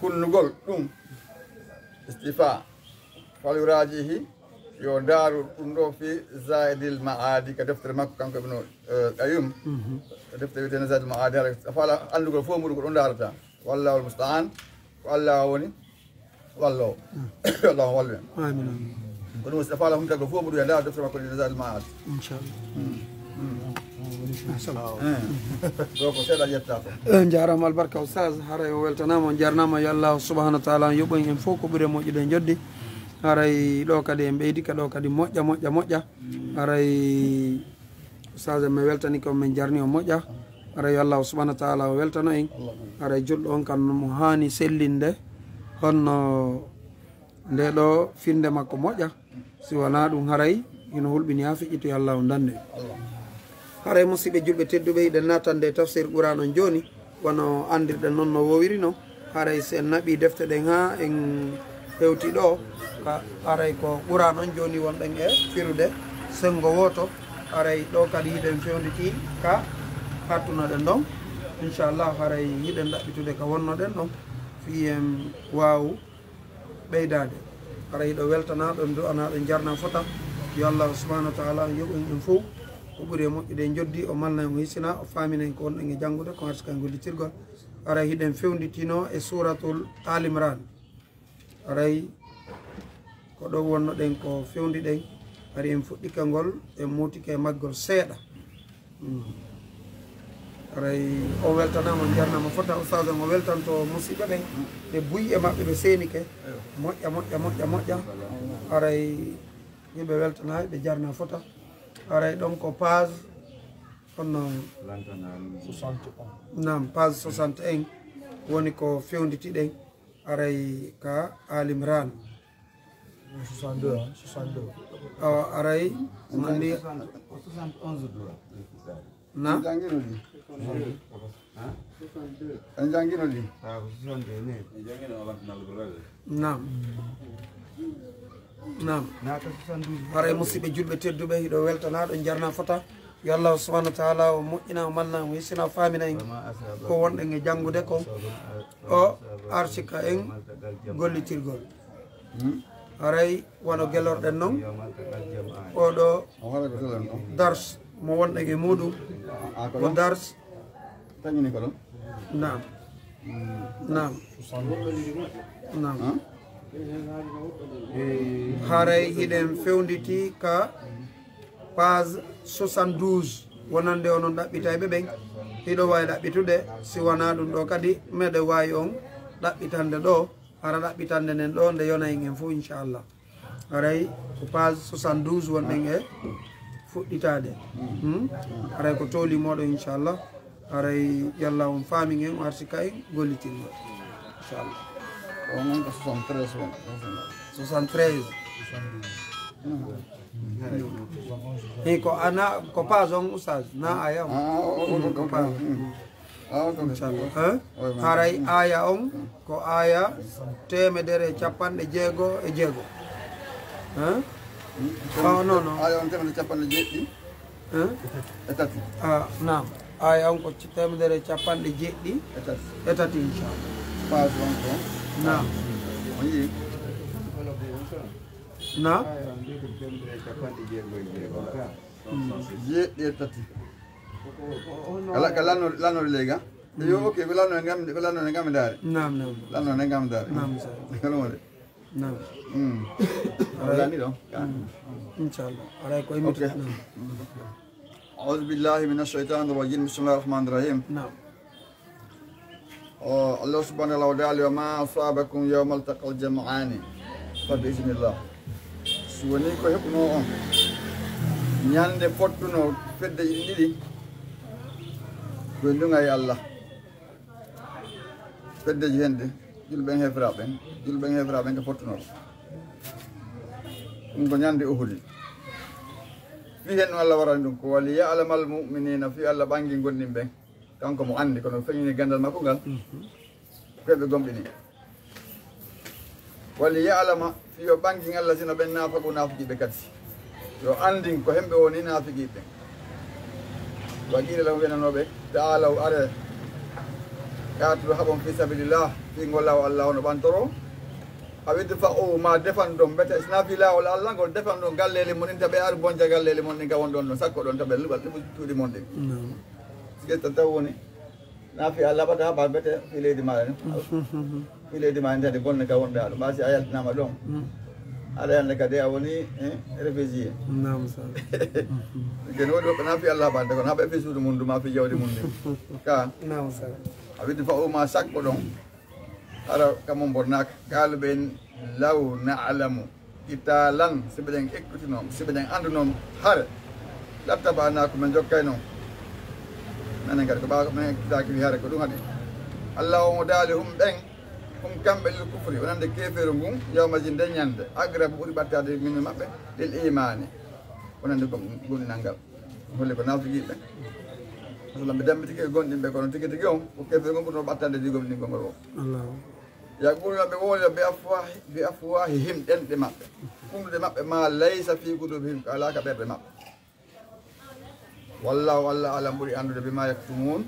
[SPEAKER 2] hunnugol ɗum istifa falurajihi yo daaru ɗum ɗo fi zaidil maadi ka deftere makko kanko ibnu qayyum deftere wiyetene zaidil maadi hala faala andugol fof muɗum ko ɗon darata wallahul musta'an ko Allah woni wallo allahuma wallu en ko ɗum so faala humtagol fof muɗum e ndar deftere makko wiyetene zaidil maadi ko seeɗa ƴetta to
[SPEAKER 1] jarama albarka oustaz haray o weltanama on jarnama yo Allah subahanahu wa taala yoɓoy en fof ko ɓuuri moƴƴude joddi haray ɗo kadi en ɓeydi ka ɗo kadi moƴƴa haray oustaz mi weltani ko min jarni o moƴƴa haray yo Allah subahanahu wa taala o weltano en haray julɗo on kan mo hani sellinde honno nde ɗo finde makko moƴƴa si wona ɗum haray ino hulɓini ha feƴƴito yo Allah o dande haray musidɓe julɓe tedduɓe hiɗen natande tafsir qouran on joni wono andirɗen noon no wowiri no haray si en naɓi defte ɗen ha en hewti ɗo haray ko qouran on joni wonɗen e firude sengo woto haray ɗo kadi hiɗen fewnditi ka hattunoɗen ɗon inchallah haray hiɗen ɗaɓɓitude ka wonnoɗen ɗon fi en waw ɓeydade haray ɗo weltanaɗon du'anaɗen jarna fota yo Allah subahanahu wa taala yoɓen en fof ko ɓuuri e moƴƴude joddi o malna en o hissina o faminen ko wonɗen e janngude ko harska gollitirgol aray hiɗen fewnditino e suratul alimran aray ko ɗo wonnoɗen ko fewdiɗen ari en fuɗɗika ngol en mutike maggol seeɗa aray o weltanama jarnama fota ustad o weltanto musidɓe ɓen ɓe buy e maɓɓe ɓe senike moƴƴa aray yimɓe weltanaɓe ɓe jarna fota aray ɗon ko page honno nam page 61 woni ko fewnditiɗen aray ka alimran 62 aray mandi na nam nam
[SPEAKER 2] naata 72
[SPEAKER 1] haray musidɓe julɓe tedduɓe hiɗo weltanaɗo jarna fota yo allah subahanahu wa taala o moƴƴina o manna o hissina o famina en ko wonɗen e janggude ko o arsika en gollitirgol haray wono guelorɗen noon oɗo dars mo wonɗen e muɗum ko dars
[SPEAKER 2] tañini ko ɗon
[SPEAKER 1] nam nam nam haray hiɗen fewnditi ka page 72 wonande onon ɗaɓɓitayɓe ɓen hiɗo wawi ɗaɓɓitude si wona ɗum ɗo kadi meɗe wawi on ɗaɓɓitande ɗo hara ɗaɓɓitande nden ɗo nde yonayi en fof inchallah haray ko page 72 wonɗen e fuɗɗitade haray ko tolimoɗo inchallah haray yallah on faami en o arsika en gollitinmo inchallah
[SPEAKER 2] o non ko 73 won
[SPEAKER 1] 73 ko ana ko page on oustaz na aya on ko page inchallah haray aya on ko aya 156 non
[SPEAKER 2] aya on 156 e tati
[SPEAKER 1] nam aya on ko 156 e tati inchallah
[SPEAKER 2] page on ko
[SPEAKER 1] nam
[SPEAKER 2] on yi
[SPEAKER 1] na
[SPEAKER 2] jeeɗɗi e tati kala lanore lega yo ok ko lanore ngam daare
[SPEAKER 1] nam nam
[SPEAKER 2] lanore ngam daare
[SPEAKER 1] nam sa
[SPEAKER 2] kala wonde
[SPEAKER 1] nam
[SPEAKER 2] lani ɗo
[SPEAKER 1] inchallah aray ko imita nam
[SPEAKER 2] أعوذ بالله من الشيطان الرجيم بسم الله الرحمن الرحيم
[SPEAKER 1] نعم
[SPEAKER 2] الله سبحانه وتعالى وما أصابكم يوم التقى الجمعان فبإذن الله سوني كو هبنو أم ñande fottuno fedde ɗiɗi koye ndunga e Allah feddeji hende julɓen hefraɓen ko fottunoɗo ɗum ko ñande uhudi fi hen no Allah warani ɗum ko wali ya'lamal mu'minina fi Allah ɓangi gonɗin ɓen kanko mo andi kono feñini gandal makko ngal koɓe gomɗini wali ya'lama fi yo ɓangi Allah sino ɓen nafagu nafujiɓe kadi yo andin ko hemɓe woni nafigiɓe waqiila lahu wenanoɓe ta'alaw are yatudu haɓon fi sabilillah fi gollawo Allah ono ɓantoro awidde fa o ma defan ɗon bete sina fi lawol Allah ngol defan ɗon gallele mon ɗin taɓe ari bonja gallele mon ɗin ga won ɗon ɗon sakko ɗon taɓe luɓal ɗiɓu cuuɗi mon ɗin siketa taw woni nafi Allah ɓata haɓa bete fi leydi maɗa ni fi leydi maɗa tade gonne ka wonɓe haɗo ɓasi a yaltinama ɗon aɗa yande kadi a woni réfugié
[SPEAKER 1] nam sa
[SPEAKER 2] kene woɗi woɓɓe nafi Allah haɓande kono haɓe fi suudu mum duma fi jawdi mum ɗin ka
[SPEAKER 1] nam sa
[SPEAKER 2] a widde fa o ma sakko ɗon ara kamon bonnaka kaluɓen law na'lamu italan siɓeɗen ekkutinom siɓeɗen andunom haare lattabanaku men jokkay noon menen kadi ko ɓawa men ekkitaki wi haare ko ɗum haɗi Allah omo daali hum ɓen hum kamɓe lil kufri wonande keferu ngun yawmaji nde ñande agrabu ɓuuri ɓattade min maɓɓe lil imani wonande ko gonɗinal ngal holle ko nafigiɓe masalan ɓe dambitike gonɗinɓe kono tigui tigui on ko keferu ngun ɓurno ɓattade digom ɗingol ngol o yaquluna ɓe wolya bi afwahihim ɗenɗe maɓɓe kumɗuɗe maɓɓe ma laysa fi qulubihim ko alaka ɓerɗe maɓɓe wallahu Allah alam ɓuuri andude bima yaktumun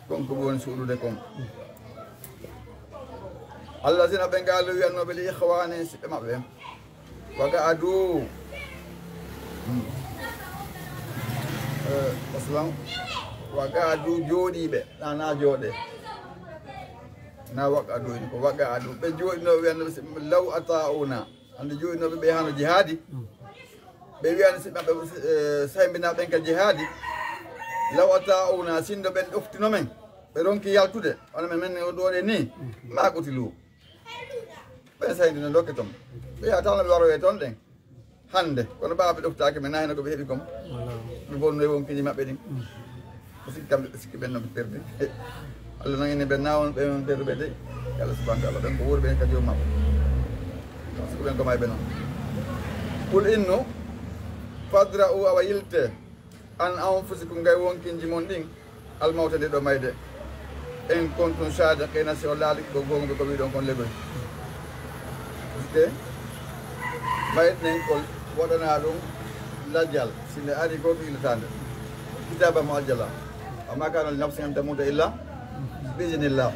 [SPEAKER 2] konko ɓe woni suuɗude kon Allah sina ɓe ngaalu wiyannoɓe li ihwane siɓɓe maɓɓe waga adu aslam waga adu jooɗiɓe ɗana jooɗe na waga adu ko waga adu ɓe jooɗinoɓe wiyannoɓe law ata'una ande jooɗinoɓe ɓe hano jihadi ɓe wiyani siɓɓaɓe saymbinaɓen ka jihadi law ata'una sindo ɓen ɗoftino men ɓe ronki yaltude wona men ɗoɗe ni ma qutilu ɓen sayndino dokke tom ɓe ya tawno ɓe warowe toon ɗen hande kono ɓawa ɓe ɗoftaki ɓe nahino ko ɓe heeɓi kom ɓe bonnoye wonkiji maɓɓe ɗin ko sikki kamɓe ɓe sikki ɓen noɓe perdi Allah nangini ɓe nawon ɓe on perduɓe de Allah subhanahu wa ta'ala ɓen ko wuuri ɓen kadi yommaɓe sikku ɓen koma ɓe noon qul innu fadra'u awa yilte an anfusikum ngay wonkinji mon ɗin almawta nde ɗo mayde en kontum sadiqina si o laali ko gonga ko wiɗon kon legoy parce que bayit nen kol waɗana ɗum lajjal sinde ari goto ilitande kitaba mo ajjala amma kana li nafsin an tamuta illa biiznillah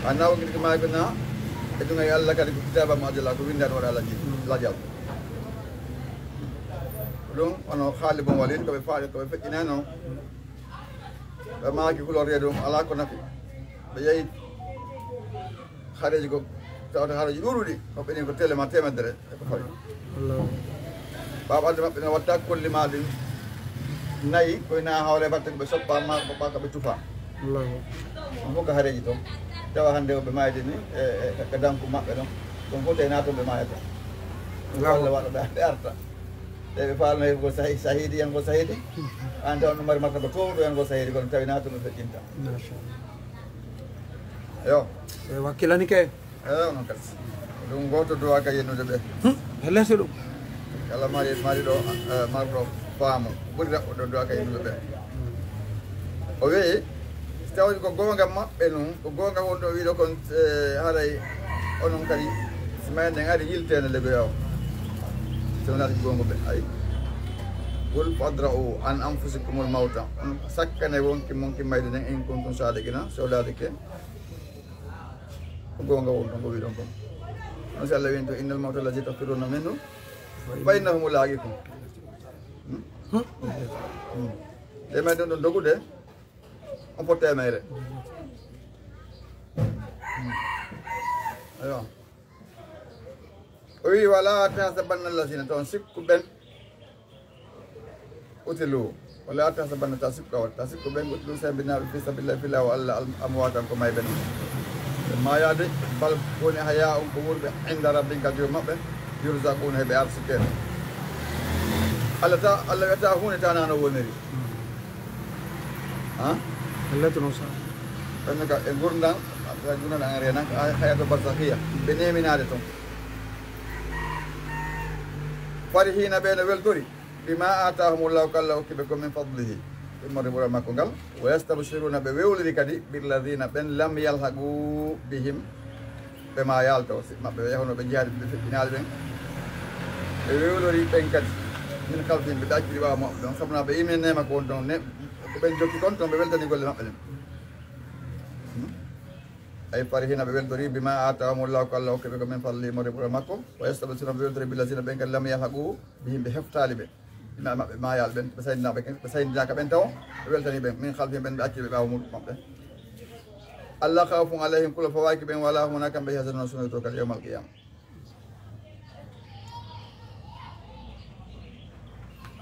[SPEAKER 2] annawo gidi magana e ɗum ay allah kadi ko kitaba mo ajjala ko windani waɗa lajjal ɗum ono haali bon walide koɓe faaɗi koɓe feƴƴinano ɓe maaki hulorde ɗum ala ko nafi ɓe yeeyi hareji ko tawata hareji ɗuɗuɗi ko ɓeni ko téléma temedere eko fawi babalde maɓɓe ne watta kollima ɗin nayi koyna hawle batte koɓe soppa ma ɓa koɓe tufa ɗum fof ko hareji toon tawa hannde oɓe mayde ni e danku maɓɓe ɗon ɗum fof tena toon ɓe mayata ɗum allah waɗa ɓe arta ɓe ɓe falno ko sahidi hen ko sahidi an tawa ɗum mari martaba towɗo hen ko sahidi kono tawi na toon ɓe feƴƴinta yo
[SPEAKER 1] e wakkilani ke
[SPEAKER 2] eyo noon kadi ɗum goto dowa ka yennude ɓe
[SPEAKER 1] hellete ɗum
[SPEAKER 2] kala mari ɗo marɗo faamu ɓuri raɓɓuɗo dowa ka yennude ɓe o weyi so tawi ko gonga maɓɓe noon ko gonga wonɗo wiiɗo kon haray onon kadi so mayden ari yiltene legoya o sonati gongo ɓe ay qul fadra'u an anfusikumul mawta on sakkane wonki monki mayde nden en kuntum sadiqina sodadike ko gonga wonɗon ko wiɗon kon on si allah wini to innal mawta allazi tafiruna minhu fa innahu mulaqikum e mayden ɗon dogude on fo temere ayo o wi wala tahsabanna allazina taw sikku ɓen utilu wala tahsabanna ta sikku awat ta sikku ɓen utilu sabinaɓe fi sabilillah fila o allah amwatan ko may ɓen ma yaade bal woni haya on ko wurɓe inda rabbika joom maɓɓe yursakuna heɓe arsikene allah wiyata hunde tanano woniri
[SPEAKER 1] hellete noon sa
[SPEAKER 2] ɗonne ka e gurdan gurdan an renan hayato barsahiya ɓe neminade toon farihina ɓe no weltori bima atahumullahu kalla hokkiɓe ko min fadlihi ɗummode ɓuura makko ngal wa yastabsiruna ɓe wewliri kadi billadina ɓen lam yalhagu bihim ɓe ma yalto maɓɓe ɓe yahono ɓe jihaade ɓe feƴƴinaali ɓen ɓe wewlori ɓen kadi min kalfihim ɓe ɗacciri ɓawa maɓɓe ɗon sabuna ɓe yimi nema ko won ɗon ko ɓen jokki kon toon ɓe weltani golle maɓɓe ɗen ay farihina ɓe weltori bima atahumullahu kalla hokkiɓe ko min fadlihi mode ɓuura makko wa yastabsiruna ɓe weltori billadina ɓen kadi lam yalhagu bihim ɓe heftali ɓe maɓɓe mayal ɓen ɓe sayidinaɓe ɓe sayidinaka ɓen taw ɓe weltani ɓen min halfihim ɓen ɓe acciɓe ɓawa muɗum maɓɓe allah khawfun alayhim kula fawaki ɓen wala huna kamɓe yahzanuna sunoto kadi yawmal qiyama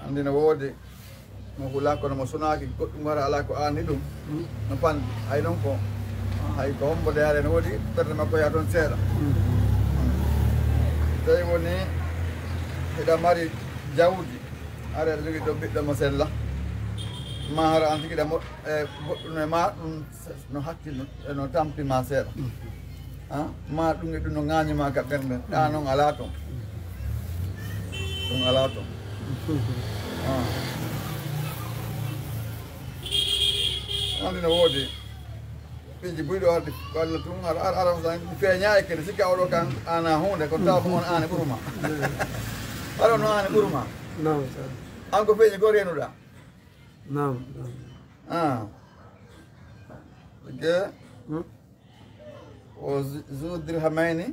[SPEAKER 2] andi no woodi mo hula kono mo sunaki goɗɗum wara ala ko anni ɗum no pandi hay noon ko hay ko hombode hare no woodi ɓerde makko ya toon seeɗa tawi woni heɗa mari jawdi are aɗa jogui ɗo ɓiɗɗo mo sella ma hara an tigi ɗamo e goɗɗum e ma ɗum no hakkille no tampima seeɗa ma ɗum e ɗum no ŋañima ka ɓerde ɗa noon ala toon ɗum ala toon andi no woodi piiji buyɗo arde walla tum ara feeña e kene sikka oɗo kan ana hunde ko taw ko on ane ɓuurma aɗo no ane ɓuurma an ko feeñi ko renuɗa ke o zu dirhamayni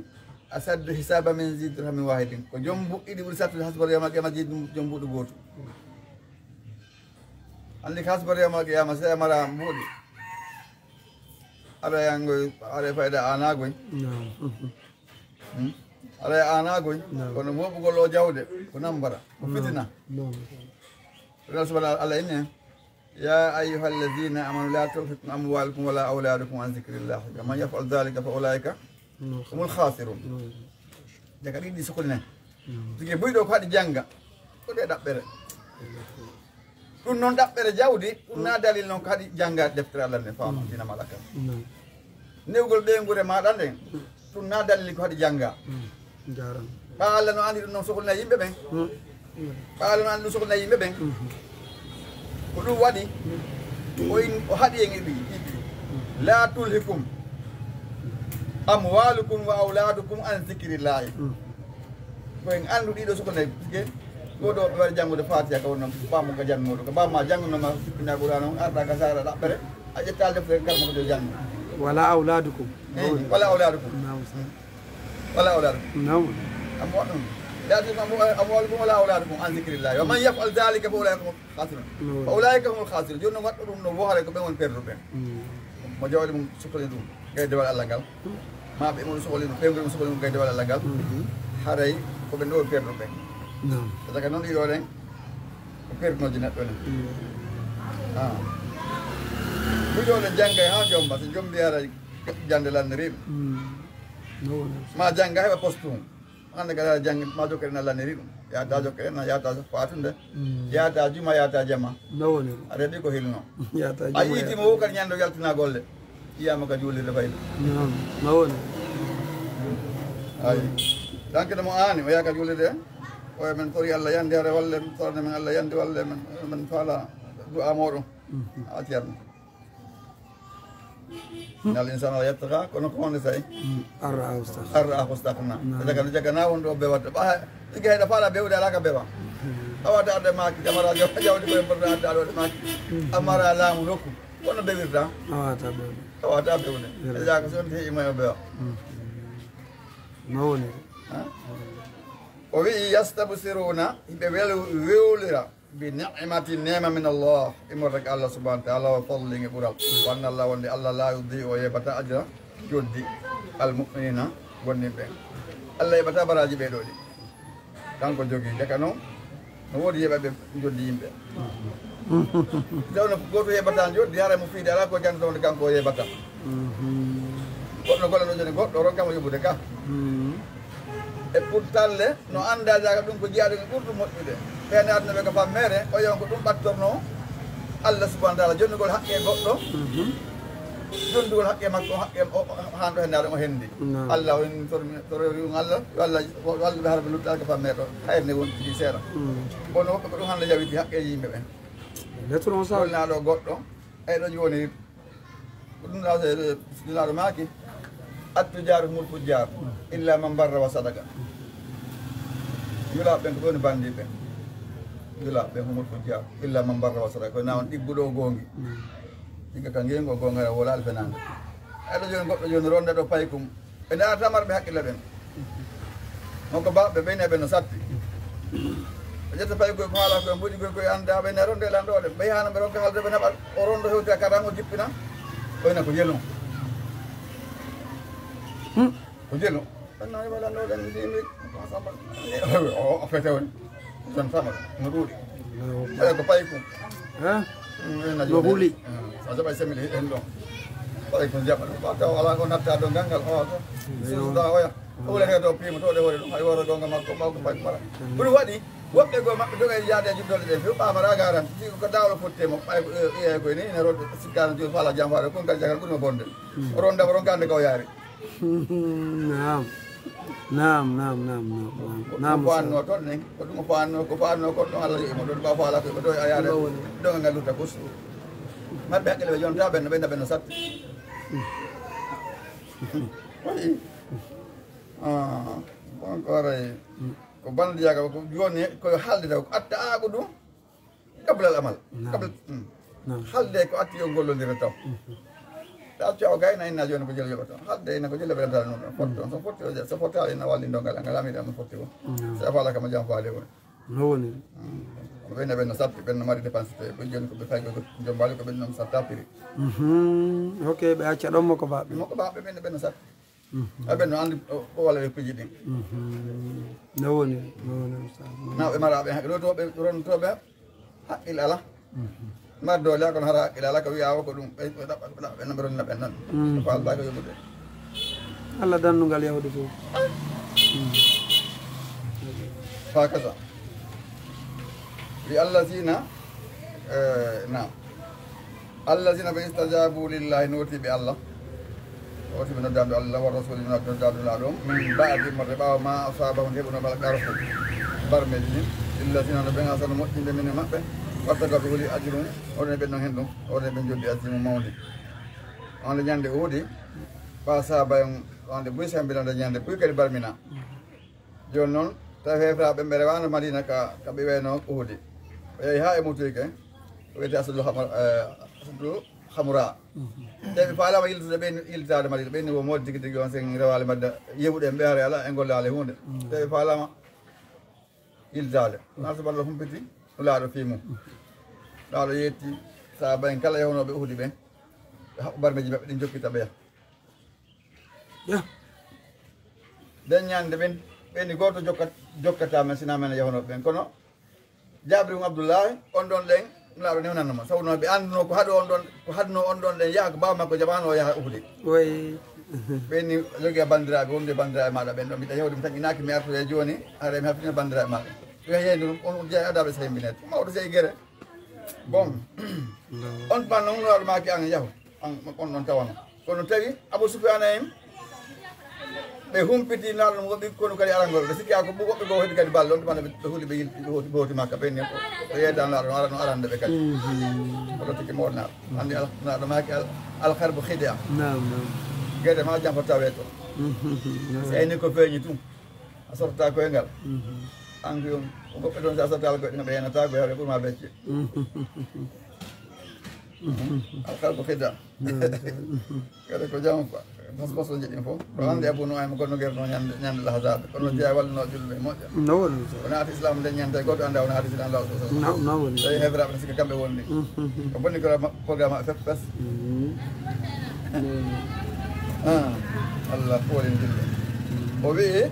[SPEAKER 2] asaddu hisaba min zi dirhamin wahidin ko joom ɗiɗi ɓuuri sattude hasbaro yama ƴama ji joom mbuɗo goto andi ko hasbaro yama ƴama so mara mbuuɗi aɗa yangoy aɗa fayda anagoy aɗa anagoy kono moɓugol o jawde ko nambara ko fitina Allah subhanahu Allah inni ya ayyuha alladhina amanu la tulhikum amwalukum wala awladukum an dhikrillah man yaf'al dhalika fa ulaika humul khasirun daga ɗiɗi sokolne tigi buyɗo ko haɗi janga ko ɗe ɗaɓɓere ɗum noon ɗaɓɓere jawdi ɗum na dalil noon ko haɗi janga deftere Allah nde faama dina malaka newgol ɓeygure maɗa nden ɗum na dalil ko haɗi janga ɓa Allah no andi ɗum noon sohlna yimɓe ɓen ɓa Allah no andi ɗum sohlna yimɓe ɓen ko ɗum waɗi o haɗi en eɓi la tulhikum amwalukum wa auladukum an zikrillahi koyen andu ɗiɗo sukonde ke goɗo ɓe waɗi janngude fatiha ka wonnoon bammo ka janngoɗo ko bamma janngunoma sippina ɓurano on arɗa ka sara ɗaɓɓere a ƴettal deftere garmo ko jo janngo
[SPEAKER 1] wala awladukum
[SPEAKER 2] wala awladukum wala awladukum
[SPEAKER 1] nam
[SPEAKER 2] amo waɗɗum أموالكم ولا أولادكم عن ذكر الله ومن يفعل ذلك فأولئك هم الخاسرون فأولئك هم الخاسرون جون واتو ɗum no wohale ko ɓe woni perdu ɓen mo jawɗi mum sohli ɗum gay dewal Allah ngal ma ɓe mon sohli ɗum pewgol mum sohli ɗum gay dewal Allah ngal haray ko ɓe ɗo perdu ɓen saka noon ɗiɗo ɗen ko perdunoji neɗɗo nen ɗiɗo ɗe janggay ha jomba so jombi ara jande lanniriɓe ma jangga heɓa poste mum hande kada jangi ma jokkere na laniri ɗum yata jokkere na yata fatunde yata juma yata jama
[SPEAKER 1] nawoni
[SPEAKER 2] aɗa ɗi ko hilno
[SPEAKER 1] yata
[SPEAKER 2] a yiitimo wo kadi ñando yaltina golle yiyama ka juulirde fayde
[SPEAKER 1] nawoni
[SPEAKER 2] ay danke mo ani o yaka juulirde oye men tori Allah yande hare walle torne men Allah yande walle men faala du'a moɗon a ceerno nal insana la yattaqa kono ko wonde tay arra ustaqna jaga na won do be wadda ba igi hayda faala bewde ala ka bewa awata ade maki jamara jawdi ko borda ade ade maki amara laamu nokku kono bewirta awata bewde jaga so ndi mo bewa
[SPEAKER 1] nawoni
[SPEAKER 2] o wi yastabsiruna be wewlira bi ni'mati nema min Allah imorrak Allah subhanahu wa ta'ala wa fadlihi bural wanna Allah wonde Allah la yudhi o yebata ajra joddi al mu'minina wonni be Allah yebata baraji be dodi kanko jogi deka no wodi yebabe joddi yimbe dawno goto yebata joddi hare mo fiide ala ko janto wonde kanko yebata goddo golle no joni goddo ron kam yobude ka e pourtalle no anda jaga dum ko jiyaade ko ɓurdu moƴƴude ɓene aduna ɓe ko fammere o yon ko ɗum ɓattorno Allah subhanahu wa ta'ala jonnugol haqqe goɗɗo jondugol haqqe makko haqqe hanɗo henne aɗa o henndi Allah on torori ɗum Allah walla ɓe harɓe luttaka ko fammere ɗo hayne won tigi seeɗa kono woɓɓe ko ɗum hande jawiti haqqeji yimɓe ɓen holnaɗo goɗɗo eyɗo joni ko ɗum ɗa sinaɗo maaki attujaru humul fujjar illa man barra wa sadaka yulaɓe ɓen ko ɗoni bandiɓe yulaɓe humul fujjar illa man barra wa sadaka koye nawon ɗigguɗo gongi ɗigga ka ngengo gongara wola alfenande eɗo joni goɗɗo joni ronde ɗo paykum ɓe ndeara tamarɓe haqqille ɓen wonko baɓe ɓeyne no satti ɓe ƴetta pay koye ko haala koye mbuɗi koye koye anda ɓe ne ronde lanɗoɗe ɓe yahano ɓe ronka haalde ɓe naɓa o rondo hewtira karan o jippina oyna ko yelo ko jelo annayi wala lanɗoɗen ndimi o fete woni jon fama no ɗuuɗi ɓeya ko pay kum
[SPEAKER 1] no huuli
[SPEAKER 2] sa jaɓay semili hen ɗon pay ko jaɓa ɗum ɓa taw ala ko natta ɗo gangal o to susuda oya huulete to pima to ɗe wori ɗum hay woro gonga makko ɓawko pay mara ɗum waɗi woɓɓe go maɓɓe jogoye yaade e juɗɗoɗe ɗe few ɓamata garan siko ko dawlo fottemo ɓay iye koye ni ene ronde sikkano joni faala jam waɗe kon kadi jagal ɓuurima bonde o rondama ronkande ko yaari nam ko anno toon nen ko ɗum ko fanno kon ɗon Allah yoɓimo ɗon ɓa faala koye ɓe ɗo a yaade ɗoga ngal lutta kus maɓɓe haqqille ɓe jonta ɓenno ɓenna ɓenno satti wayi encore ko bandiyaga ko joni koye haalde taw ko atta ko ɗum kablal amal kabla haalde ko atti yo gollodira taw tacco o gayna inna joni ko jelo yoɓata haalde ina ko jelle ɓeɗantare noon fotti toon so fottali ina walli dongal ngal amiɗa no fotti ko so faala kama jam faali woni
[SPEAKER 1] no woni
[SPEAKER 2] ko ɓenne ɓenno satti ɓenno mari dépense te ɓe joni koɓe fay ko jombali ko ɓen noon satta prix
[SPEAKER 1] ok ɓe acca ɗon mo ko baɓe
[SPEAKER 2] ɓenne ɓenno satti aɓenno andi o walla ɓe piji ɗin
[SPEAKER 1] no woni
[SPEAKER 2] nawɓe maraɓe haqqille ɗotoɓe rontoɓe haqqille ala mar doole kono hara haqqille ala ko wiyawa ko ɗum ɓe ɗaɓɓa ɓenno ɓe ronna ɓen noon ko alba ko yoɓude
[SPEAKER 1] Allah danndugal yawde fof
[SPEAKER 2] fa kasa wi allazina nam allazina ɓe istajabu lillahi notiɓe Allah otiɓe noddaɓe Allah wa rasuli noddaɓela ɗum min baadi mode ɓawa ma asabahum heɓuno ɓala garfo barmeji ɗin illazina no ɓe gasano moƴƴinde min e maɓɓe wattagaɓe holi ajrum oɗone ɓen noon hen ɗum oɗone ɓen joddi asimu mawdi onde ñande huuɗi ɓa saba onde buy sembinode ñande buy kadi barmina joni noon tawi hefraɓe ɓe rewano madina ka ɓe wayno uhudi o yeehi ha e mutuyke o wiyete asadou hamra te ɓe faalama yiltude ɓeyni yiltade madina ɓeyni wo moodi tigui tigui on sen rewale madde yeɓuɗe ɓe haare ala e golle ala e hunde te ɓe faalama yiltade nasaballah humpiti o laaɗo fi mum laaɗo yetti sahaba en kala yewnoɓe uhudi ɓen ɓe haɓɓo barmeji maɓɓe ɗin jokkita ɓeya nden ñande ɓeni goto jokkatama sina men yahnoɓe ɓen kono jabri um abdoullahi on ɗon ɗen laaɗo newnanoma sabu noon ɓe anduno ko haɗno on ɗon ɗen yaha ko bawa makko jaɓano o yaha uhudi ɓeni jogui bandiraɓe wonde bandiraɓe maɗa ɓen ɗon mbiɗa yewde mi taƴinaki mi artoye joni haare mi haftina bandiraɓe maɗa yo yeyde ɗum on jeeya adaɓe saymbinede mawɗo sey guere bon on pan noon laaɗo maki an yahu on ɗon tawano kono tawi Abou Soufiane en ɓe humpiti naaɗo ɗum woɓɓi kono kadi arangol ɓe sikki ko woɓɓe goo heeɓi kadi balle on tuma ɓe huuli ɓe hoti makka ɓenni o yeedan naaɗo no ara no arande ɓe kadi oɗo tikki mawɗo naaɗo andi naaɗo maki alharbu hide a gueɗe ma jam fo tawe to so ayni ko feeñi tum a sortata koyngal an ko woɓɓe toon sa sortala goɗɗe ɓe yenata ko hewɓe ɓuurma becce alharbu hide a kadi ko jam paspaso jeɗin fof ɗo hannde abouno aymo gonno guere no ñande lahasaɓe kono jeeya wallano julɓe moƴƴa wona ati islam nde ñande goto anda wona hadisina law tawi heɓiraɓe sikka kamɓe wonni ko bonni ko programme aɓe fef pes allah foolen julɓe o wii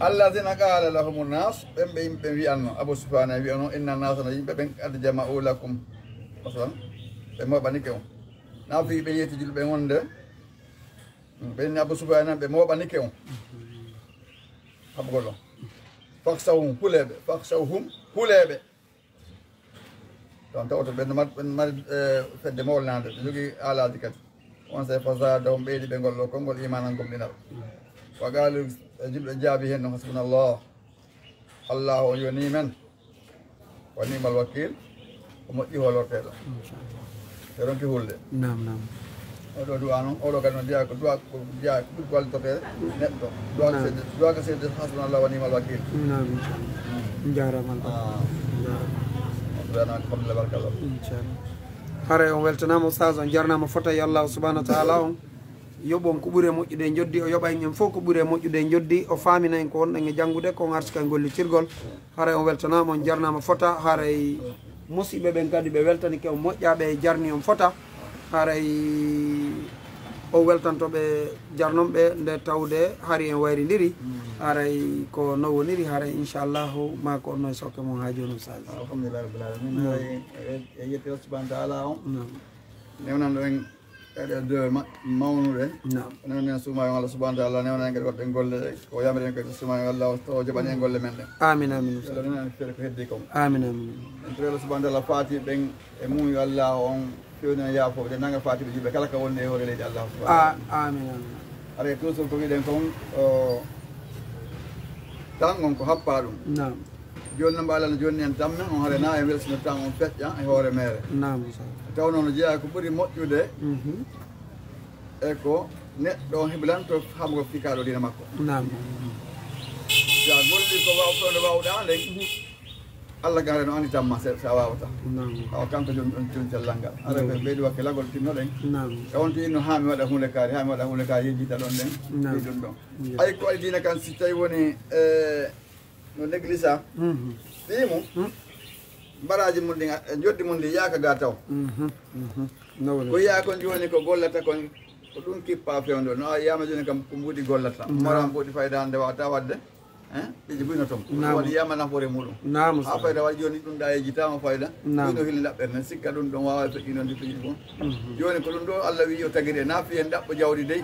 [SPEAKER 2] alladina qala lahum nnas ɓen ɓe yimɓe wiyanno Abou Soufiane wiyano inna nasana yimɓe ɓen qad jama'u lakum masalan ɓe moɓanike on na fi ɓe yetti julɓe wonde ɓenni Abou Soufiane ɓe moɓanike on haɓgol on faksawhum huleɓe ton tawto ɓenno mari fedde mawlnade ɓe jogui alaji kadi on say fasada on ɓeydi ɓe ngolɗo konngol imanan gomɗinal wa galu julɓe jaabi hen no hasbunallah allah o yoni men wa nimal wakil o moƴƴi holorteɗo ɓe ronki hulde oɗo duwa noon oɗo kadi no jeeya ko duwa ko jeeya ko ɓuri gollitotede neɗɗo duwa ko seede hasbunallah wa nimal wakil
[SPEAKER 1] jarama
[SPEAKER 2] alhamdulillah barakallah
[SPEAKER 1] inchallah haray on weltanama oustage on jarnama fotayi allahu subahanahu wa taala on yoɓon ko ɓuuri e moƴƴude e joddi o yoɓa en fof ko ɓuuri e moƴƴude e joddi o famina en ko wonɗen e janggude ko artika e gollitirgol haray on weltanama on jarnama fota haray musidɓe ɓen kadi ɓe weltanike on moƴƴaɓe e jarni on fota haray o weltantoɓe jarnonɓe nde tawde hari en wayridiri haray ko no woniri haray inchallahu ma ko onno e sokke mon ha joni oustage
[SPEAKER 2] alhamdulillah rabbil alamin haray e yetti subhanahu wa taala on newnanɗo en eɗe deux mawnuɗe newnen suumayo Allah subhanahu wa taala newnan kadi woɓɓe golle ko yamren kadi suumayo Allah to jaɓani en golle men ɗen
[SPEAKER 1] amin amin
[SPEAKER 2] nenen feere ko heddi kom
[SPEAKER 1] amin amin
[SPEAKER 2] en to Allah subhanahu wa taala faati ɓen e muuyo Allah on fewni yaafo de nanga faatiɓe julɓe kala ka wonde e hoore leydi Allah subhanahu
[SPEAKER 1] amin amin
[SPEAKER 2] aɗa toujours ko wiɗen kon tan on ko happa ɗum joni noon mbaɗa no jonni en tammen on haare na e welsino tan on feƴƴa e hoore mere taw noon no jeeya ko ɓuuri moƴƴude e ko neɗɗo on heɓlanto hamgo fikaɗo dina makko sa golli ko wawtono wawɗa nden Allah gaare no andi tamma sa wawata awa kanko joni ɗon joni cellal ngal ara ɓe ɓeydi wakkilagol tinnoɗen e on to inno ha mi waɗa hunde kaari ha mi waɗa hunde kaari yejjita ɗon ɗen ɗi ɗum ɗon ay ko ay dina kan si tawi woni no néglisa ɗimo mbaraji mum ɗi joddi mum ndi yaaka ga taw ko yiya kon joni ko gollata kon ko ɗum kippa fewndo no a yiyama joni kam ko mbuuɗi gollata moran mbuuɗi fayda hande wawata wadde ɓiiji buyno tom waɗi yiyama nafoore muɗum ha fayda waɗi joni ɗum ɗa yejjitama fayda ɗino hilli ɗaɓɓerne sikka ɗum ɗon wawa feƴƴino ndi feƴƴi fo joni ko ɗum ɗo Allah wi yo tagiri e nafi en ɗaɓɓo jawdi dey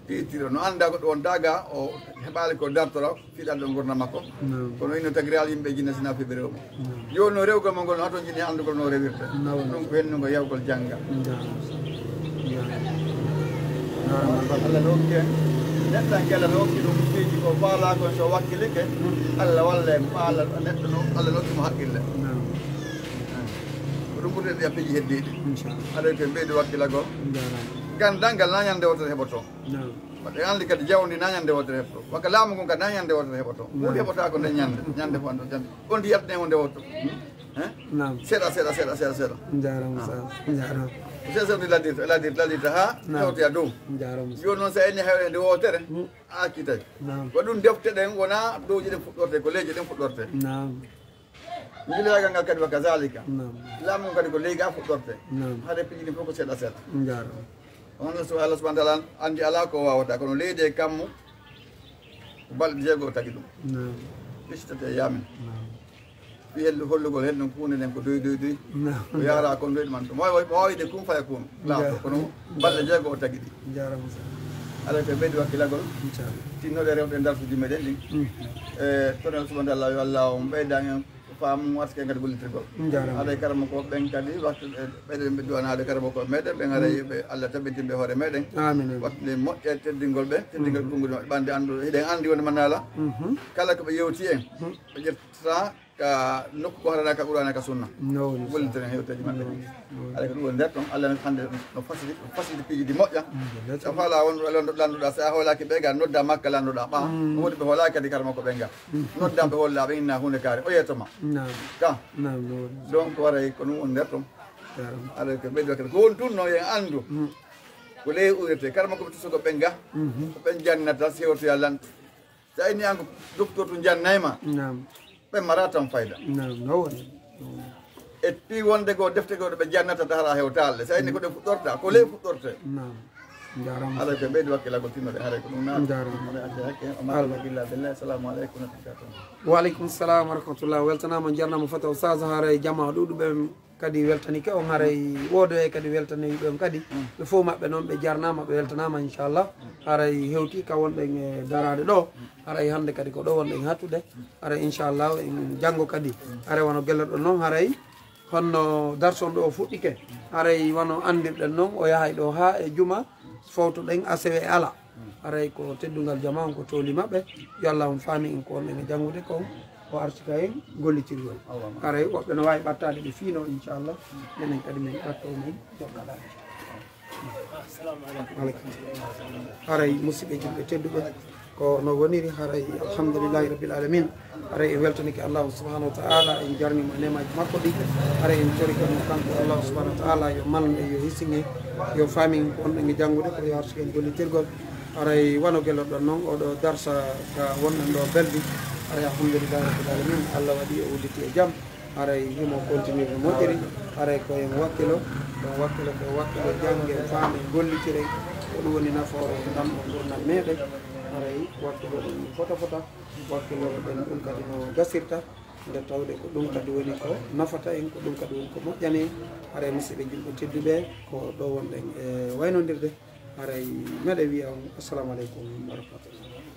[SPEAKER 2] ittiro no anda goɗɗo on daga o heɓali ko dartora fiɗal ɗo gurna makko kono ino tagiral yimɓe jinna sina fiɓe rewmo joni no rewgol mo ngol no haton jinni andugol no rewirta ɗum ko hennugo yawgol jangga Allah no hokki en neɗɗan kela no hokki ɗum fiiji ko faala kon so wakkilike Allah walla en faala neɗɗo no Allah no hokkimo haqqille ko ɗum ɓurɗe ɗiya piiji heddiɗi aɗa ko mbeydi wakkilagol gandal ngal na ñande wototo heɓoto ɓe andi kadi jawdi na ñande wotere heɓto wakka laamu ngon kadi na ñande wotere heɓoto ɓuuɗi heɓota ko nde ñande fo ando jandi on ndi yaltane wonde wotto seeɗa
[SPEAKER 1] jarama sa jarama
[SPEAKER 2] sesewdi laddirta ha hewtoya dow joni noon sa enni hewde nde wotere acci tawi ko ɗum defte ɗen wona dowji ɗen fuɗɗorte ko leydi ɗen fuɗɗorte jilagal ngal kadi wakka zalika laamu ngon kadi ko leydi ga fuɗɗorte haade piiji ɗin fof ko seeɗa on so Allah subhanahu wa ta'ala andi ala ko wawata kono leydi e kammu balɗe jeegoo tagi ɗum ɓistate yamen fi hellu hollugol hen ɗon kuune nden ko doy ko yara kon doyɗe man ɗum wawide kum faya kum laato kono balɗe jeegoo tagi ɗi ala ko ɓeydi wakkilagol tinnoɗe rewɓe darsuji meɗen ɗin e tonen subhanahu wa ta'ala yo Allah on ɓeydagen faamu waske kadi gollitirgol haɗa karama ko ɓen kadi wattu ɓeɗen ɓe duwanade karama ko meɗen ɓen haɗa ɓe Allah tabbitinɓe hoore meɗen wattude moƴƴe teddingol ɓe teddingol konngudi maɓɓe ɓande andu hiɗen andi wonde manala kala koɓe yewti en ɓe ƴettata ka nokku ko haɗana ka ɓurana ka sunna gollitiren hewteji maɓɓe aɗa ko ɗum woni nder toon Allah hande no fasidi piiji ɗi moƴƴa so faala won landuɗa sa hoolaki ɓe ga nodda makka landuɗa ɓa woni ɓe hoolaki kadi karama ko ɓe ga nodda ɓe hollaɓe inna hunde kaari o yettoma ka donc waray ko ɗum woni nder toon aɗa ko ɓeydi wakkati ko woni tun no yen andu ko ley urete karama koɓe tusogo ɓen ga ko ɓen jannata sewtoya lantu sa inni an ko docteur tu jannayma ɓe mara tan fayda e pi wonde goo defte goo ɗo ɓe jannata tahara hewtalle sa inni ko ɗe fuɗɗorta ko ley fuɗɗorte ala ko ɓeydi wakkilagol tinnoɗe haray ko ɗum naɗe assalamu aleykum
[SPEAKER 1] waaleykum salam wa rahmatullah weltanama jarnama fota o sage haray jamma ɗuɗuɓe kadi weltanike on haray woodoye kadi weltani ɓen kadi ɓe fof maɓɓe noon ɓe jarnama ɓe weltanama inchallah haray hewti ka wonɗen e darade ɗo haray hande kadi ko ɗo wonɗen hattude haray inchallah en janggo kadi haray wono gelleɗo noon haray honno darson ɗo o fuɗɗike haray wono andirɗen noon o yahay ɗo ha e juma fawtoɗen asewe ala haray ko teddugal jama on ko tooli maɓɓe yo Allah on faami en ko wonɗen e janggude ko o artika en gollitirgol haray woɓɓe no wawi ɓattade ɓe fiino inchallah enen kadi min ɓatto men jokkalaade haray musidɓe julɓe tedduɓe ko no woniri haray alhamdoulillahi rabbil alamin haray en weltanike allahu subahanahu wa taala en jarnimo e nemaji makko ɗi haray en torikamo kanko allahu subahanahu wa taala yo malne yo hisinge yo faamin ko wonɗen e janggude ko yo artika en gollitirgol haray wano gelloɗon noon oɗo darsa ka wonɗen ɗo belɗi haray alhamdoulillahi rabbil alamin Allah waɗi o udditi e jaam haray himo continue no moƴƴiri haray ko en wakkilo ko jangge faame gollitire ko ɗum woni nafoore ɗam ɗo gurdam meɗen haray wakkilo ɗen fota wakkiloro ɗen ɗum kadi no gasirta nde tawde ko ɗum kadi woni ko nafata en ko ɗum kadi woni ko moƴƴane haray musidɓe julɓe tedduɓe ko ɗo wonɗen e waynodirde haray meɗe wiya on assalamu aleykum wa rahmatullah